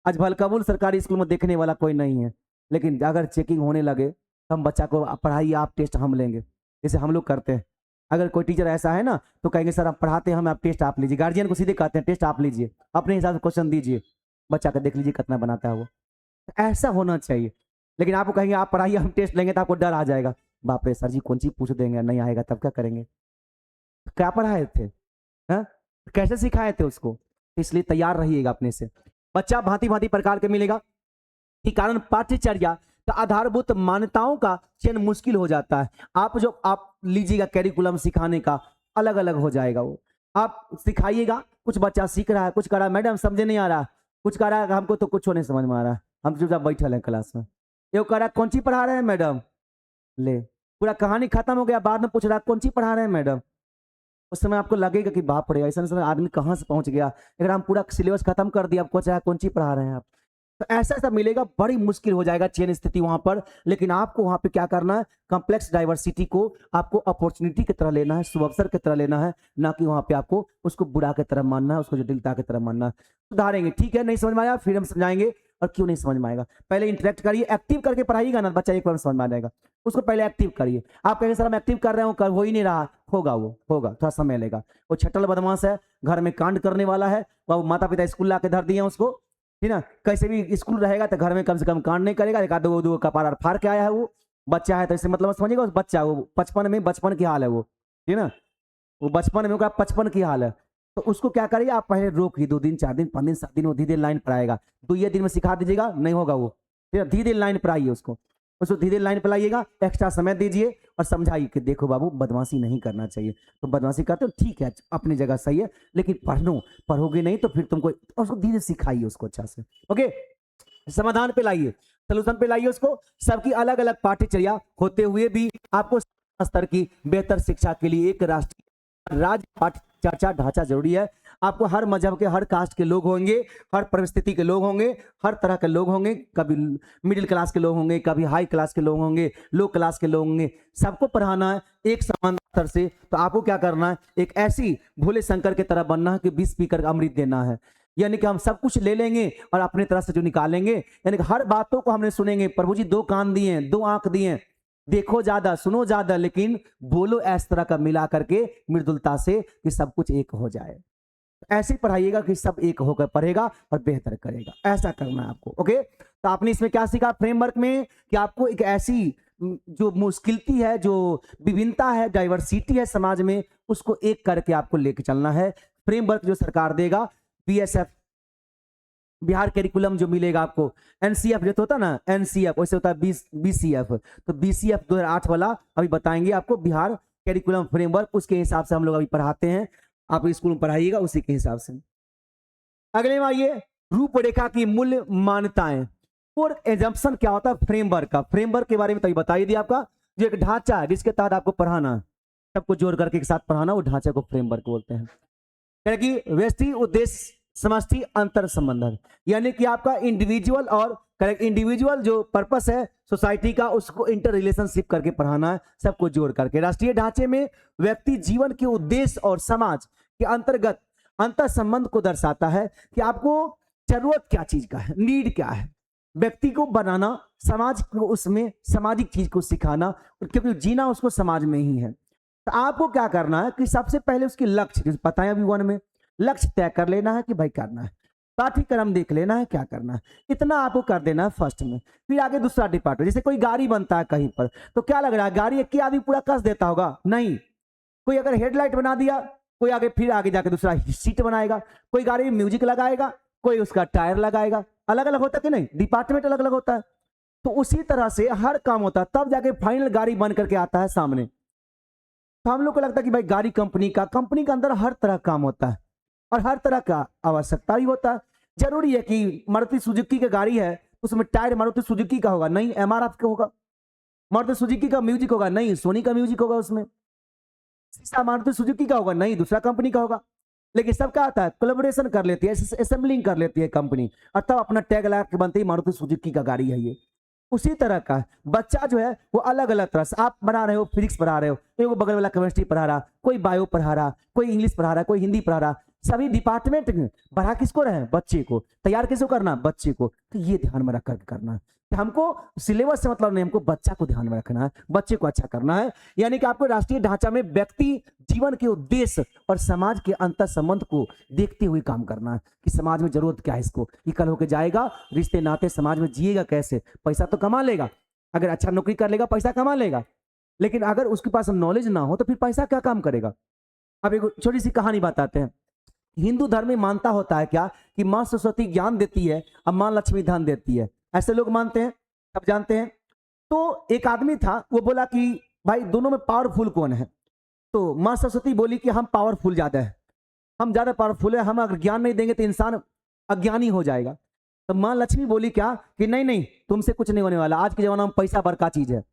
आज भलकबुल सरकारी स्कूल में देखने वाला कोई नहीं है, लेकिन अगर चेकिंग होने लगे तो हम बच्चा को पढ़ाइए, आप टेस्ट हम लेंगे, जैसे हम लोग करते हैं। अगर कोई टीचर ऐसा है ना तो कहेंगे सर आप पढ़ाते हैं, हम आप टेस्ट आप लीजिए। गार्जियन को सीधे कहते हैं टेस्ट आप लीजिए, अपने हिसाब से क्वेश्चन दीजिए, बच्चा का देख लीजिए कितना बनाता है वो। ऐसा होना चाहिए। लेकिन आपको कहेंगे आप पढ़ाइए हम टेस्ट लेंगे, तो आपको डर आ जाएगा, बाप रे सर जी कौन सी पूछ देंगे, नहीं आएगा तब क्या करेंगे। क्या पढ़ाए थे, हा? कैसे सिखाए थे उसको? इसलिए तैयार रहिएगा अपने से। बच्चा भांति भांति प्रकार के मिलेगा, के कारण पाठ्यचर्या का आधारभूत मान्यताओं का चयन मुश्किल हो जाता है। आप लीजिएगा कैरिकुलम सिखाने का, अलग अलग हो जाएगा वो। आप सिखाइएगा, कुछ बच्चा सीख रहा है, कुछ कर रहा है, मैडम समझे नहीं आ रहा, कुछ कर रहा है हमको तो कुछ नहीं समझ में आ रहा है, हम चुपचाप बैठे हैं क्लास में। ये कह रहा है कौन सी पढ़ा रहे हैं मैडम, ले पूरा कहानी खत्म हो गया, बाद में पूछ रहा है कौन सी पढ़ा रहे हैं मैडम। उस समय आपको लगेगा कि बाप रे ऐसा आदमी कहाँ से पहुंच गया, अगर हम पूरा सिलेबस खत्म कर दिया, आपको चाहे कौन सी पढ़ा रहे हैं आप। तो ऐसा ऐसा मिलेगा, बड़ी मुश्किल हो जाएगा चयन स्थिति वहां पर। लेकिन आपको वहां पे क्या करना है, कॉम्प्लेक्स डाइवर्सिटी को आपको अपॉर्चुनिटी की तरह लेना है, शुभ अवसर की तरह लेना है, ना कि वहां पे आपको उसको बुरा की तरह मानना है, उसको जटिलता की तरह मानना है। सुधारेंगे, ठीक है नहीं समझ में आया फिर हम समझाएंगे, और क्यों नहीं समझ में आएगा पहले इंटरेक्ट करिए, एक्टिव करके पढ़ाइएगा ना, बच्चा एक बार समझ में आ जाएगा। उसको पहले एक्टिव करिए। आप कहेंगे सर हम एक्टिव कर रहे हो, कर हो ही नहीं रहा, होगा वो होगा, थोड़ा समय लेगा। वो छट्टल बदमाश है, घर में कांड करने वाला है, वो माता पिता स्कूल ला के धर दिए उसको, ठीक ना। कैसे भी स्कूल रहेगा तो घर में कम से कम कांड नहीं करेगा, एक आध दो कपार फाड़ के आया है वो बच्चा है, तो इससे मतलब समझिएगा उस बच्चा, वो 55 में बचपन की हाल है वो, ठीक ना, वो बचपन में 55 की हाल है। तो उसको क्या करिए आप पहले रोकिए, 2 दिन 4 दिन 5 दिन 7 दिन वो धीरे लाइन पर आएगा। 2 दिन में सिखा दीजिएगा नहीं होगा वो, ठीक है, धीरे लाइन पर आइए उसको धीरे लाइन पर लाइएगा, एक्स्ट्रा समय दीजिए और समझाइए कि देखो बाबू बदमाशी नहीं करना चाहिए, तो बदमाशी करते हो ठीक है अपनी जगह सही है, लेकिन पढ़ोगे नहीं तो फिर तुमको, उसको धीरे सिखाइए उसको अच्छा से। ओके, समाधान पे लाइए। सोल्यूशन पे लाइए उसको। सबकी अलग अलग पाठ्यचर्या होते हुए भी आपको स्तर की बेहतर शिक्षा के लिए एक राष्ट्रीय राज्य पाठ्य चर्चा ढांचा जरूरी है। आपको हर मजहब के, हर कास्ट के लोग होंगे, हर परिस्थिति के लोग होंगे, हर तरह के लोग होंगे, कभी मिडिल क्लास के लोग होंगे, कभी हाई क्लास के लोग होंगे, लो क्लास के लोग होंगे, सबको पढ़ाना है एक समान स्तर से। तो आपको क्या करना है, एक ऐसी भोले शंकर की तरह बनना है कि 20 पीकर अमृत देना है। यानी कि हम सब कुछ ले लेंगे और अपनी तरह से जो निकालेंगे, यानी कि हर बातों को हमने सुनेंगे। प्रभु जी 2 कान दिए, 2 आंख दिए, देखो ज्यादा सुनो ज्यादा, लेकिन बोलो इस तरह का मिला करके मृदुलता से कि सब कुछ एक हो जाए। ऐसे पढ़ाइएगा कि सब एक होकर पढ़ेगा और बेहतर करेगा, ऐसा करना है आपको। ओके, तो आपने इसमें क्या सीखा फ्रेमवर्क में, कि आपको एक ऐसी जो मुश्किलती है, जो विभिन्नता है, डाइवर्सिटी है समाज में, उसको एक करके आपको लेके चलना है। फ्रेमवर्क जो सरकार देगा, बीएसएफ बिहार करिकुलम जो मिलेगा आपको, एनसीएफ जो होता है ना, एनसीएफ वैसे होता है बीसीएफ, तो बीसीएफ 2008 वाला अभी बताएंगे आपको, बिहार करिकुलम फ्रेमवर्क, उसके हिसाब से हम लोग अभी पढ़ाते हैं, आप स्कूल में पढ़ाइएगा उसी के हिसाब से। अगले में आइए, रूपरेखा की मूल्य मान्यताएं और एजम्पशन क्या होता है फ्रेमवर्क का। फ्रेमवर्क के बारे में तो बताइए दिया आपका, जो एक ढांचा है जिसके तहत आपको पढ़ाना है, सबको जोड़ करके एक साथ पढ़ाना, वो ढांचे को फ्रेमवर्क बोलते हैं। कि व्यष्टि उद्देश्य समष्टि अंतर संबंधन, यानी कि आपका इंडिविजुअल और करेक्ट, इंडिविजुअल जो पर्पस है सोसाइटी का, उसको इंटर रिलेशनशिप करके पढ़ाना है, सबको जोड़ करके। राष्ट्रीय ढांचे में व्यक्ति जीवन के उद्देश्य और समाज के अंतर्गत अंतर संबंध को दर्शाता है कि आपको जरूरत क्या चीज का है, नीड क्या है, व्यक्ति को बनाना, समाज को उसमें सामाजिक चीज को सिखाना, क्योंकि जीना उसको समाज में ही है। तो आपको क्या करना है कि सबसे पहले उसके लक्ष्य पता है, अभी 1 में लक्ष्य तय कर लेना है कि भाई करना है, पाठ्यक्रम देख लेना है क्या करना है, इतना आपको कर देना है फर्स्ट में। फिर आगे दूसरा डिपार्टमेंट, जैसे कोई गाड़ी बनता है कहीं पर, तो क्या लग रहा है गाड़ी एक आदमी पूरा कस देता होगा, नहीं, कोई अगर हेडलाइट बना दिया, कोई आगे फिर आगे जाके दूसरा सीट बनाएगा, कोई गाड़ी में म्यूजिक लगाएगा, कोई उसका टायर लगाएगा, अलग अलग होता है कि नहीं, डिपार्टमेंट अलग अलग होता है। तो उसी तरह से हर काम होता है, तब जाके फाइनल गाड़ी बन करके आता है सामने। तो हम लोग को लगता है कि भाई गाड़ी कंपनी के अंदर हर तरह काम होता है और हर तरह का आवश्यकता भी होता है। जरूरी है कि मारुति सुजुकी की गाड़ी है, उसमें टायर मारुति सुजुकी का होगा, नहीं एमआरएफ का होगा। मारुति सुजुकी का म्यूजिक होगा, नहीं सोनी का म्यूजिक होगा। उसमें शीशा मारुति सुजुकी का होगा, नहीं दूसरा कंपनी का होगा। लेकिन सब क्या आता है, कोलैबोरेशन कर लेती है, असेंबलिंग कर लेती है कंपनी, और तब अपना टैग लगा के बनती है मारुति सुजुकी का गाड़ी है ये। उसी तरह का बच्चा जो है वो अलग अलग तरह से, आप बना रहे हो फिजिक्स पढ़ा रहे हो, तो बगल वाला केमिस्ट्री पढ़ा रहा, कोई बायो पढ़ा रहा, कोई इंग्लिश पढ़ा रहा, कोई हिंदी पढ़ा रहा, सभी डिपार्टमेंट में बढ़ा किसको रहे, बच्चे को तैयार किसको करना, बच्चे को। तो ये ध्यान में रख कर करना है कि हमको सिलेबस से मतलब नहीं, हमको बच्चा को ध्यान में रखना है, बच्चे को अच्छा करना है। यानी कि आपको राष्ट्रीय ढांचा में व्यक्ति जीवन के उद्देश्य और समाज के अंतर संबंध को देखते हुए काम करना है कि समाज में जरूरत क्या है इसको, ये कल होके जाएगा, रिश्ते नाते समाज में जिएगा कैसे, पैसा तो कमा लेगा, अगर अच्छा नौकरी कर लेगा पैसा कमा लेगा, लेकिन अगर उसके पास नॉलेज ना हो तो फिर पैसा क्या काम करेगा। अब एक छोटी सी कहानी बताते हैं। हिंदू धर्म में मानता होता है क्या कि मां सरस्वती ज्ञान देती है और मां लक्ष्मी धन देती है, ऐसे लोग मानते हैं, सब जानते हैं। तो एक आदमी था, वो बोला कि भाई दोनों में पावरफुल कौन है। तो मां सरस्वती बोली कि हम पावरफुल ज्यादा है, हम ज्यादा पावरफुल है, हम अगर ज्ञान नहीं देंगे तो इंसान अज्ञानी हो जाएगा। तो मां लक्ष्मी बोली क्या कि नहीं नहीं, तुमसे कुछ नहीं होने वाला, आज के जमाना में पैसा बड़का चीज है,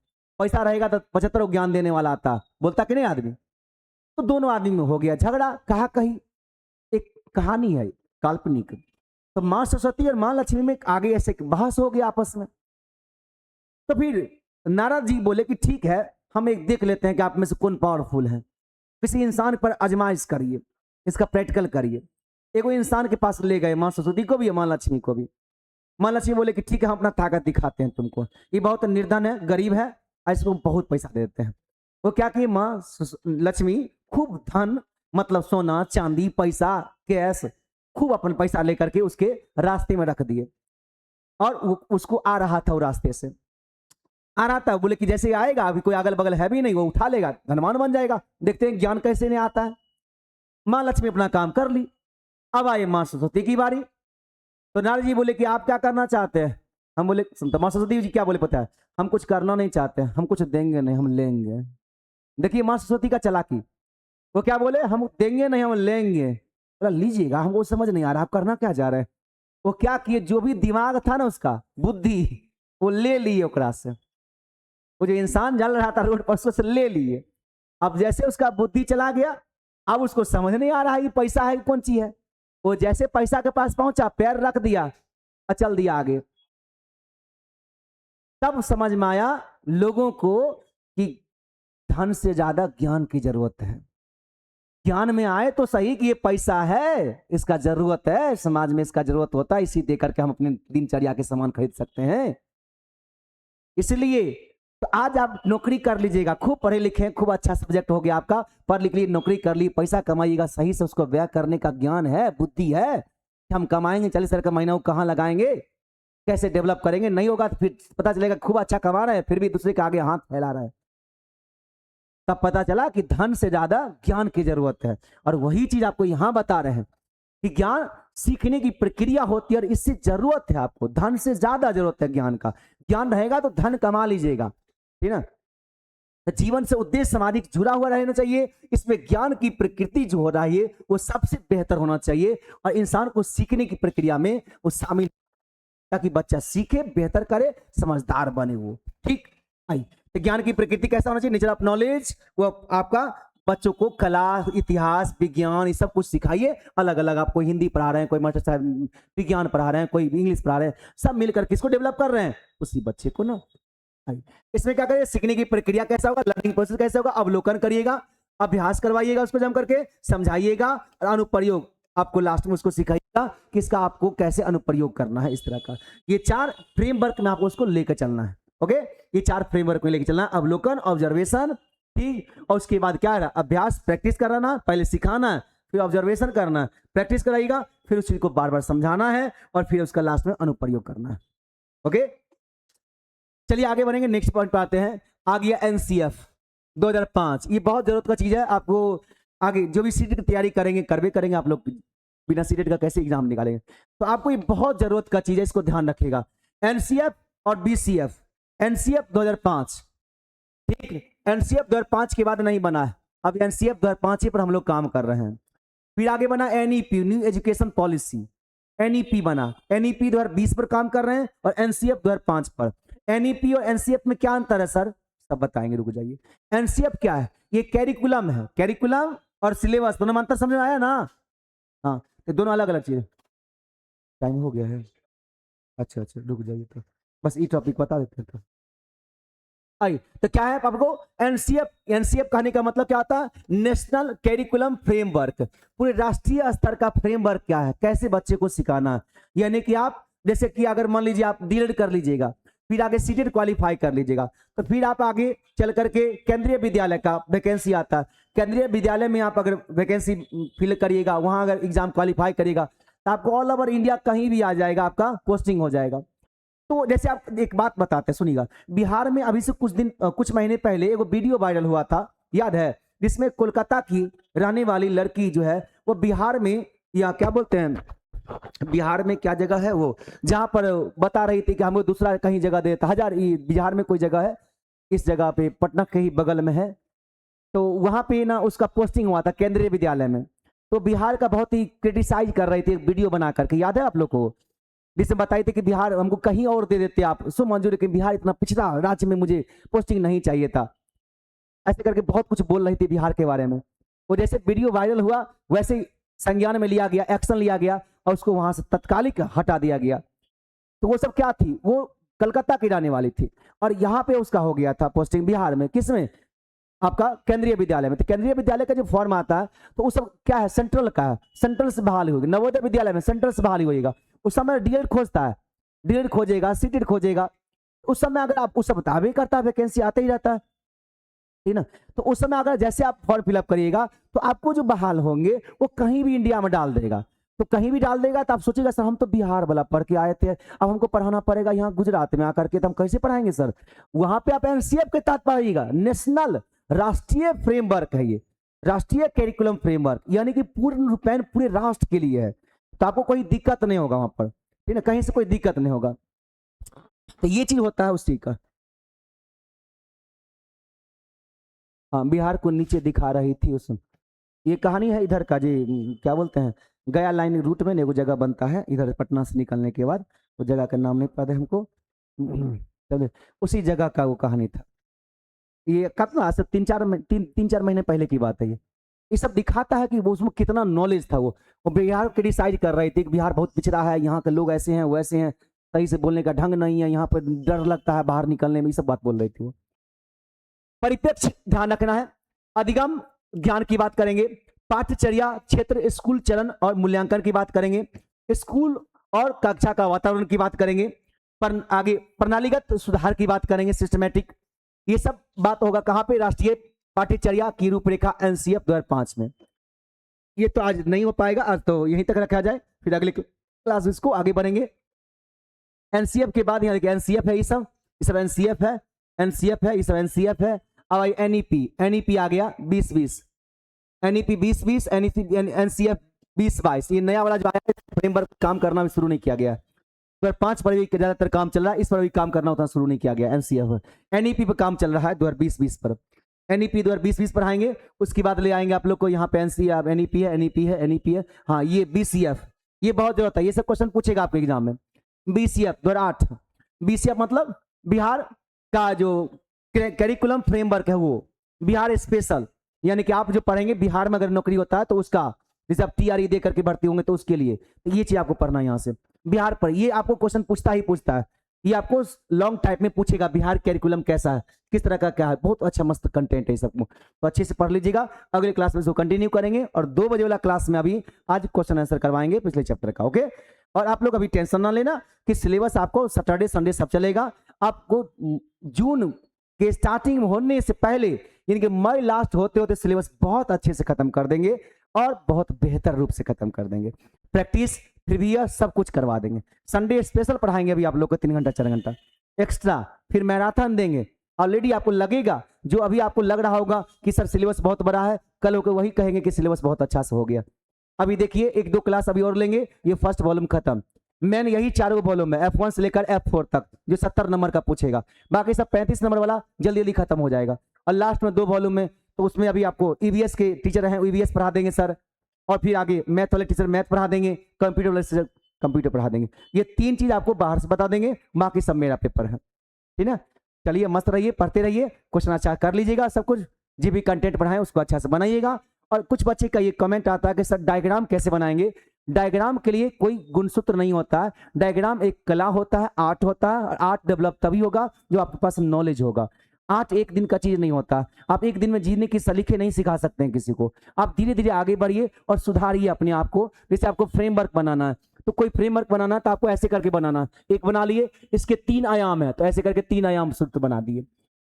पैसा रहेगा तो 75 ज्ञान देने वाला आता, बोलता कि नहीं आदमी। तो दोनों आदमी में हो गया झगड़ा, कहा कहीं एक कहानी है काल्पनिक। तो मां सरस्वती और मां लक्ष्मी में आगे ऐसे बहस हो गया आपस में। तो फिर नारद जी बोले कि ठीक है, हम एक देख लेते हैं कि आप में से कौन पावरफुल है, किसी इंसान पर आजमाइश करिए, इसका प्रैक्टिकल करिए। एगो इंसान के पास ले गए, मां सरस्वती को भी मां लक्ष्मी को भी। मां लक्ष्मी बोले कि ठीक है, हम अपना ताकत दिखाते हैं तुमको, ये बहुत निर्धन है, गरीब है, इसको बहुत पैसा दे देते हैं। वो क्या किए, मां लक्ष्मी खूब धन मतलब सोना चांदी पैसा कैश खूब अपन पैसा लेकर के उसके रास्ते में रख दिए, और उसको आ रहा था, वो रास्ते से आ रहा था, बोले कि जैसे आएगा, अभी कोई अगल बगल है भी नहीं, वो उठा लेगा, धनवान बन जाएगा, देखते हैं ज्ञान कैसे नहीं आता है। मां लक्ष्मी अपना काम कर ली। अब आए मां सरस्वती की बारी। तो नारद जी बोले कि आप क्या करना चाहते हैं। हम बोले, तो मां सरस्वती जी क्या बोले पता है, हम कुछ करना नहीं चाहते, हम कुछ देंगे नहीं, हम लेंगे। देखिए मां सरस्वती का चालाकी, वो क्या बोले, हम देंगे नहीं हम लेंगे। बोला लीजिएगा, हमको समझ नहीं आ रहा आप करना क्या जा रहे हैं। वो क्या किए, जो भी दिमाग था ना उसका बुद्धि वो ले लिए ओकरा से, वो जो इंसान जल रहा था रोड पर उसको से ले लिए। अब जैसे उसका बुद्धि चला गया, अब उसको समझ नहीं आ रहा है कि पैसा है कौन चीज है। वो जैसे पैसा के पास पहुंचा, पैर रख दिया और चल दिया आगे। तब समझ में आया लोगों को कि धन से ज्यादा ज्ञान की जरूरत है। ज्ञान में आए तो सही कि ये पैसा है, इसका जरूरत है, समाज में इसका जरूरत होता है, इसी देकर के हम अपने दिनचर्या के सामान खरीद सकते हैं। इसलिए तो आज आप नौकरी कर लीजिएगा, खूब पढ़े लिखे, खूब अच्छा सब्जेक्ट हो गया आपका, पढ़ लिख ली, नौकरी कर ली, पैसा कमाइएगा, सही से उसको व्यय करने का ज्ञान है, बुद्धि है। हम कमाएंगे 40,000 का महीना, कहाँ लगाएंगे, कैसे डेवलप करेंगे, नहीं होगा तो फिर पता चलेगा खूब अच्छा कमा रहा है फिर भी दूसरे के आगे हाथ फैला रहा है। तब पता चला कि धन से ज्यादा ज्ञान की जरूरत है। और वही चीज आपको यहां बता रहे हैं कि ज्ञान सीखने की प्रक्रिया होती है और इससे जरूरत है आपको, धन से ज्यादा जरूरत है ज्ञान का। ज्ञान रहेगा तो धन कमा लीजिएगा, ठीक ना। जीवन से उद्देश्य सामाजिक जुड़ा हुआ रहना चाहिए। इसमें ज्ञान की प्रकृति जो हो रहा है वो सबसे बेहतर होना चाहिए और इंसान को सीखने की प्रक्रिया में वो शामिल, ताकि बच्चा सीखे, बेहतर करे, समझदार बने वो। ठीक आई तो ज्ञान की प्रकृति कैसा होना चाहिए, नेचर ऑफ नॉलेज। वो आपका बच्चों को कला, इतिहास, विज्ञान ये सब कुछ सिखाइए। अलग अलग आपको हिंदी पढ़ा रहे हैं, कोई मास्टर साहब विज्ञान पढ़ा रहे हैं, कोई इंग्लिश पढ़ा रहे हैं, सब मिलकर किसको डेवलप कर रहे हैं, उसी बच्चे को ना। इसमें क्या करिए, सीखने की प्रक्रिया कैसा होगा, लर्निंग प्रोसेस कैसा होगा, अवलोकन करिएगा, अभ्यास करवाइएगा उसको जम करके, समझाइएगा और अनुप्रयोग आपको लास्ट में उसको सिखाइएगा कि इसका आपको कैसे अनुप्रयोग करना है। इस तरह का ये 4 फ्रेमवर्क में आपको उसको लेकर चलना है। ओके, ये 4 फ्रेमवर्क में लेकर चलना है, अवलोकन, ऑब्जर्वेशन, ठीक, और उसके बाद क्या है, अभ्यास, प्रैक्टिस कराना, पहले सिखाना है, फिर ऑब्जर्वेशन करना है, प्रैक्टिस कराइएगा, फिर उस चीज को बार बार समझाना है और फिर उसका लास्ट में अनुप्रयोग करना है। ओके, चलिए आगे बढ़ेंगे, नेक्स्ट पॉइंट पे आते हैं। आ गया एनसीएफ 2005, ये बहुत जरूरत का चीज है आपको। आगे जो भी सीटेट की तैयारी करेंगे, करवे करेंगे आप लोग, बिना सीटेट का कैसे एग्जाम निकालेंगे, तो आपको ये बहुत जरूरत का चीज है, इसको ध्यान रखिएगा। एनसीएफ और बीसीएफ, एनसीएफ 2005, ठीक, एनसीएफ 2005 के बाद नहीं बना है, अब एनसीएफ 2005 पर हम लोग काम कर रहे हैं। फिर आगे बना NEP, new education policy, NEP बना, एनईपी 2020 पर काम कर रहे हैं और एनसीएफ 2005 पर। एनईपी और एनसीएफ में क्या अंतर है सर, सब बताएंगे, रुक जाइए। एनसीएफ क्या है, ये कैरिकुलम है, कैरिकुलम और सिलेबस दोनों में अंतर समझ में आया ना। हाँ, तो दोनों अलग अलग चीज। टाइम हो गया है, अच्छा अच्छा रुक जाइए, तो बस ये टॉपिक बता देते हैं। तो आई तो क्या है आपको, एनसीएफ, एनसीएफ कहने का मतलब क्या होता है, नेशनल कैरिकुलम फ्रेमवर्क, पूरे राष्ट्रीय स्तर का फ्रेमवर्क क्या है, कैसे बच्चे को सिखाना है। यानी कि आप जैसे कि अगर मान लीजिए आप डीएलएड कर लीजिएगा, फिर आगे सीटेट क्वालिफाई कर लीजिएगा, तो फिर आप आगे चल करके केंद्रीय विद्यालय का वैकेंसी आता है, केंद्रीय विद्यालय में आप अगर वैकेंसी फिल करिएगा, वहां अगर एग्जाम क्वालिफाई करिएगा तो आपको ऑल ओवर इंडिया कहीं भी आ जाएगा, आपका पोस्टिंग हो जाएगा। तो जैसे आप एक बात बताते हैं, सुनिएगा, बिहार में अभी से कुछ महीने पहले एक वीडियो वायरल हुआ था, याद है, जिसमें कोलकाता की रहने वाली लड़की जो है वो बिहार में, या क्या बोलते हैं, बिहार में क्या जगह है वो, जहां पर बता रही थी कि हमको दूसरा कहीं जगह देता, बिहार में कोई जगह है, इस जगह पे पटना के ही बगल में है, तो वहां पे ना उसका पोस्टिंग हुआ था केंद्रीय विद्यालय में। तो बिहार का बहुत ही क्रिटिसाइज कर रही थी एक वीडियो बना करके, याद है आप लोग को, जिसमें बताई थी कि बिहार हमको कहीं और दे देते आप, सो मंजूर है कि बिहार इतना पिछड़ा राज्य में मुझे पोस्टिंग नहीं चाहिए था, ऐसे करके बहुत कुछ बोल रही थी बिहार के बारे में। वो जैसे वीडियो वायरल हुआ वैसे ही संज्ञान में लिया गया, एक्शन लिया गया और उसको वहां से तत्कालिक हटा दिया गया। तो वो सब क्या थी, वो कलकत्ता की रहने वाली थी और यहाँ पे उसका हो गया था पोस्टिंग बिहार में, किसमें, आपका केंद्रीय विद्यालय में। तो केंद्रीय विद्यालय का जो फॉर्म आता है तो वो सब क्या है, सेंट्रल का है, सेंट्रल से बहाली होगी, नवोदय विद्यालय में सेंट्रल से बहाली होगा। उस समय डीएड खोजता है, डीएड खोजेगा, सीटेट खोजेगा, उस समय अगर आप उस बता भी करता है, वैकेंसी आते ही रहता है, ठीक ना। तो उस समय अगर जैसे आप फॉर्म फिलअप करिएगा तो आपको जो बहाल होंगे वो कहीं भी इंडिया में डाल देगा, तो कहीं भी डाल देगा तो आप सोचिएगा सर हम तो बिहार वाला पढ़ के आए थे, अब हमको पढ़ाना पड़ेगा यहाँ गुजरात में आकर के, तो हम कैसे पढ़ाएंगे सर। वहां पे आप एनसीएफ के तहत पढ़ाइएगा, नेशनल, राष्ट्रीय फ्रेमवर्क है ये, राष्ट्रीय कैरिकुलम फ्रेमवर्क, यानी कि पूर्ण रूपेण पूरे राष्ट्र के लिए है, तो आपको कोई दिक्कत नहीं होगा वहां पर, ठीक है, कहीं से कोई दिक्कत नहीं होगा। तो ये चीज होता है उस चीज का। हाँ, बिहार को नीचे दिखा रही थी उस, ये कहानी है इधर का जी, क्या बोलते हैं, गया लाइन रूट में एगो जगह बनता है इधर पटना से निकलने के बाद, वो जगह का नाम नहीं पता है हमको, चलिए, उसी जगह का वो कहानी था। ये कितना आज से तीन चार महीने पहले की बात है ये सब दिखाता है कि वो उसमें कितना नॉलेज था। वो बिहार क्रिटिसाइज कर रहे थे कि बिहार बहुत पिछड़ा है, यहाँ के लोग ऐसे हैं वैसे हैं, सही से बोलने का ढंग नहीं है, यहाँ पर डर लगता है बाहर निकलने में, ये सब बात बोल रही थी वो। परिप्रेक्ष्य ध्यान रखना है। अधिगम ज्ञान की बात करेंगे, पाठ्यचर्या क्षेत्र स्कूल चरण और मूल्यांकन की बात करेंगे, स्कूल और कक्षा का वातावरण की बात करेंगे, आगे प्रणालीगत सुधार की बात करेंगे, सिस्टमेटिक। ये सब बात होगा कहां पे, राष्ट्रीय पाठ्यचर्या की रूपरेखा एनसीएफ 2005 में। ये तो आज नहीं हो पाएगा, आज तो यहीं तक रखा जाए, फिर अगले क्लासेस को आगे बढ़ेंगे। एनसीएफ के बाद यहाँ देखिए एनसीएफ है, ये सब एनसीएफ है, एनसीएफ है, ये सब एनसीएफ है। अब आई एनईपी आ गया 2020, एनईपी 2020, एनसीएफ 2022। ये नया वाला जो आया फ्रेमवर्क काम करना भी शुरू नहीं किया गया। 2005 पर भी ज्यादातर काम चल रहा है, इस पर भी काम करना उतना शुरू नहीं किया गया। एनसीएफ एनईपी पर काम चल रहा है 2020 पर, एनईपी 2020 पर आएंगे। उसके बाद ले आएंगे आप लोग को यहाँ पे एनसीएफ, एनईपी है, एनईपी है, एनईपी है। हाँ, ये बीसीएफ, ये बहुत जरूरत है, ये सब क्वेश्चन पूछेगा आपके एग्जाम में। बीसीएफ 2008, बीसीएफ मतलब बिहार का जो करिकुलम फ्रेमवर्क है, वो बिहार स्पेशल, यानी कि आप जो पढ़ेंगे बिहार में अगर नौकरी होता है तो उसका, जैसे आप टीआरई दे करके भर्ती होंगे तो उसके लिए, तो ये चीज आपको पढ़ना है यहाँ से बिहार पर। ये आपको क्वेश्चन पूछता ही पूछता है, ये आपको लॉन्ग टाइप में पूछेगा बिहार कैरिकुलम कैसा है, किस तरह का क्या है। बहुत अच्छा मस्त कंटेंट है सब, तो अच्छे से पढ़ लीजिएगा। अगले क्लास में इसको कंटिन्यू करेंगे और 2 बजे वाला क्लास में अभी आज क्वेश्चन आंसर करवाएंगे पिछले चैप्टर का। ओके, और आप लोग अभी टेंशन ना लेना कि सिलेबस आपको सैटरडे संडे सब चलेगा। आपको जून के स्टार्टिंग होने से पहले, यानी कि मई लास्ट होते होते सिलेबस बहुत अच्छे से खत्म कर देंगे और बहुत बेहतर रूप से खत्म कर देंगे। प्रैक्टिस प्रीवियस सब कुछ करवा देंगे। संडे स्पेशल पढ़ाएंगे अभी आप लोग को 3 घंटा 4 घंटा एक्स्ट्रा, फिर मैराथन देंगे। ऑलरेडी आपको लगेगा, जो अभी आपको लग रहा होगा कि सर सिलेबस बहुत बड़ा है, कल होकर वही कहेंगे कि सिलेबस बहुत अच्छा से हो गया। अभी देखिए 1-2 क्लास अभी और लेंगे, ये फर्स्ट वॉल्यूम खत्म। मैंने यही 4 वॉल्यूम है, F1 से लेकर F4 तक, जो 70 नंबर का पूछेगा। बाकी सब 35 नंबर वाला जल्दी जल्दी खत्म हो जाएगा। और लास्ट में 2 वॉल्यूम में, तो उसमें अभी आपको ईवीएस के टीचर हैं, ईवीएस पढ़ा देंगे सर, और फिर आगे मैथ वाले टीचर मैथ पढ़ा देंगे, कंप्यूटर वाले टीचर कंप्यूटर पढ़ा देंगे। ये 3 चीज आपको बाहर से बता देंगे, बाकी सब मेरा पेपर है। ठीक है, चलिए मस्त रहिए, पढ़ते रहिए, क्वेश्चन अच्छा कर लीजिएगा। सब कुछ जो भी कंटेंट पढ़ाएं उसको अच्छा से बनाइएगा। और कुछ बच्चे का ये कमेंट आता है कि सर डायग्राम कैसे बनाएंगे। डायग्राम के लिए कोई गुणसूत्र नहीं होता है, डायग्राम एक कला होता है, आर्ट होता है, और आर्ट डेवलप तभी होगा जो आपके पास नॉलेज होगा। आर्ट एक दिन का चीज नहीं होता, आप एक दिन में जीने की सलीके नहीं सिखा सकते हैं किसी को। आप धीरे धीरे आगे बढ़िए और सुधारिए अपने आप को। जैसे आपको फ्रेमवर्क बनाना है, तो कोई फ्रेमवर्क बनाना है तो आपको ऐसे करके बनाना है। एक बना लिए, इसके 3 आयाम है तो ऐसे करके 3 आयाम सूत्र बना दिए।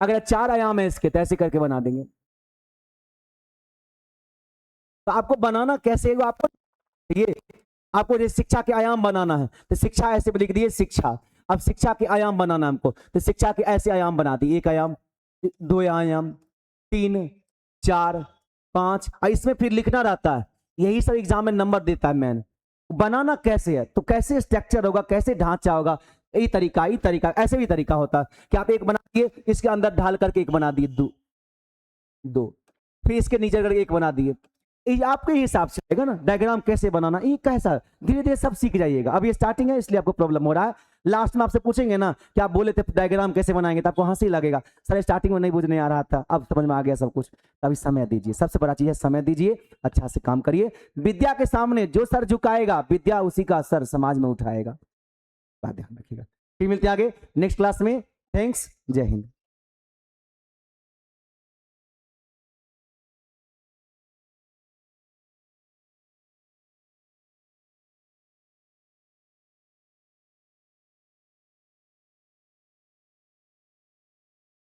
अगर 4 आयाम है इसके तो ऐसे करके बना देंगे। तो आपको बनाना कैसे है, आपको ये आपको जैसे शिक्षा के आयाम बनाना है तो शिक्षा ऐसे लिख दिए शिक्षा। अब शिक्षा के आयाम बनाना हमको, तो शिक्षा के ऐसे आयाम बना दिए, 1 आयाम, 2 आयाम, 3, 4, 5। इसमें फिर लिखना रहता है, यही सब एग्जाम में नंबर देता है। मैन बनाना कैसे है, तो कैसे स्ट्रक्चर होगा, कैसे ढांचा होगा, यही तरीका। ऐसे भी तरीका होता है कि आप एक बना दिए, इसके अंदर ढाल करके एक बना दिए, 2, फिर इसके नीचे करके एक बना दिए। ये आपके हिसाब से रहेगा ना डायग्राम कैसे बनाना, ये कैसा, धीरे धीरे सब सीख जाइएगा। अब ये स्टार्टिंग है इसलिए आपको प्रॉब्लम हो रहा है। लास्ट में आपसे पूछेंगे ना कि आप बोले थे डायग्राम कैसे बनाएंगे, तो आपको हंसी लगेगा, सर स्टार्टिंग में नहीं बुझने आ रहा था, अब समझ में आ गया सब कुछ। अभी समय दीजिए, सबसे बड़ा चीज है समय दीजिए, अच्छा से काम करिए। विद्या के सामने जो सर झुकाएगा, विद्या उसी का सर समाज में उठाएगा। ध्यान रखिएगा। फिर मिलते आगे नेक्स्ट क्लास में। थैंक्स, जय हिंद।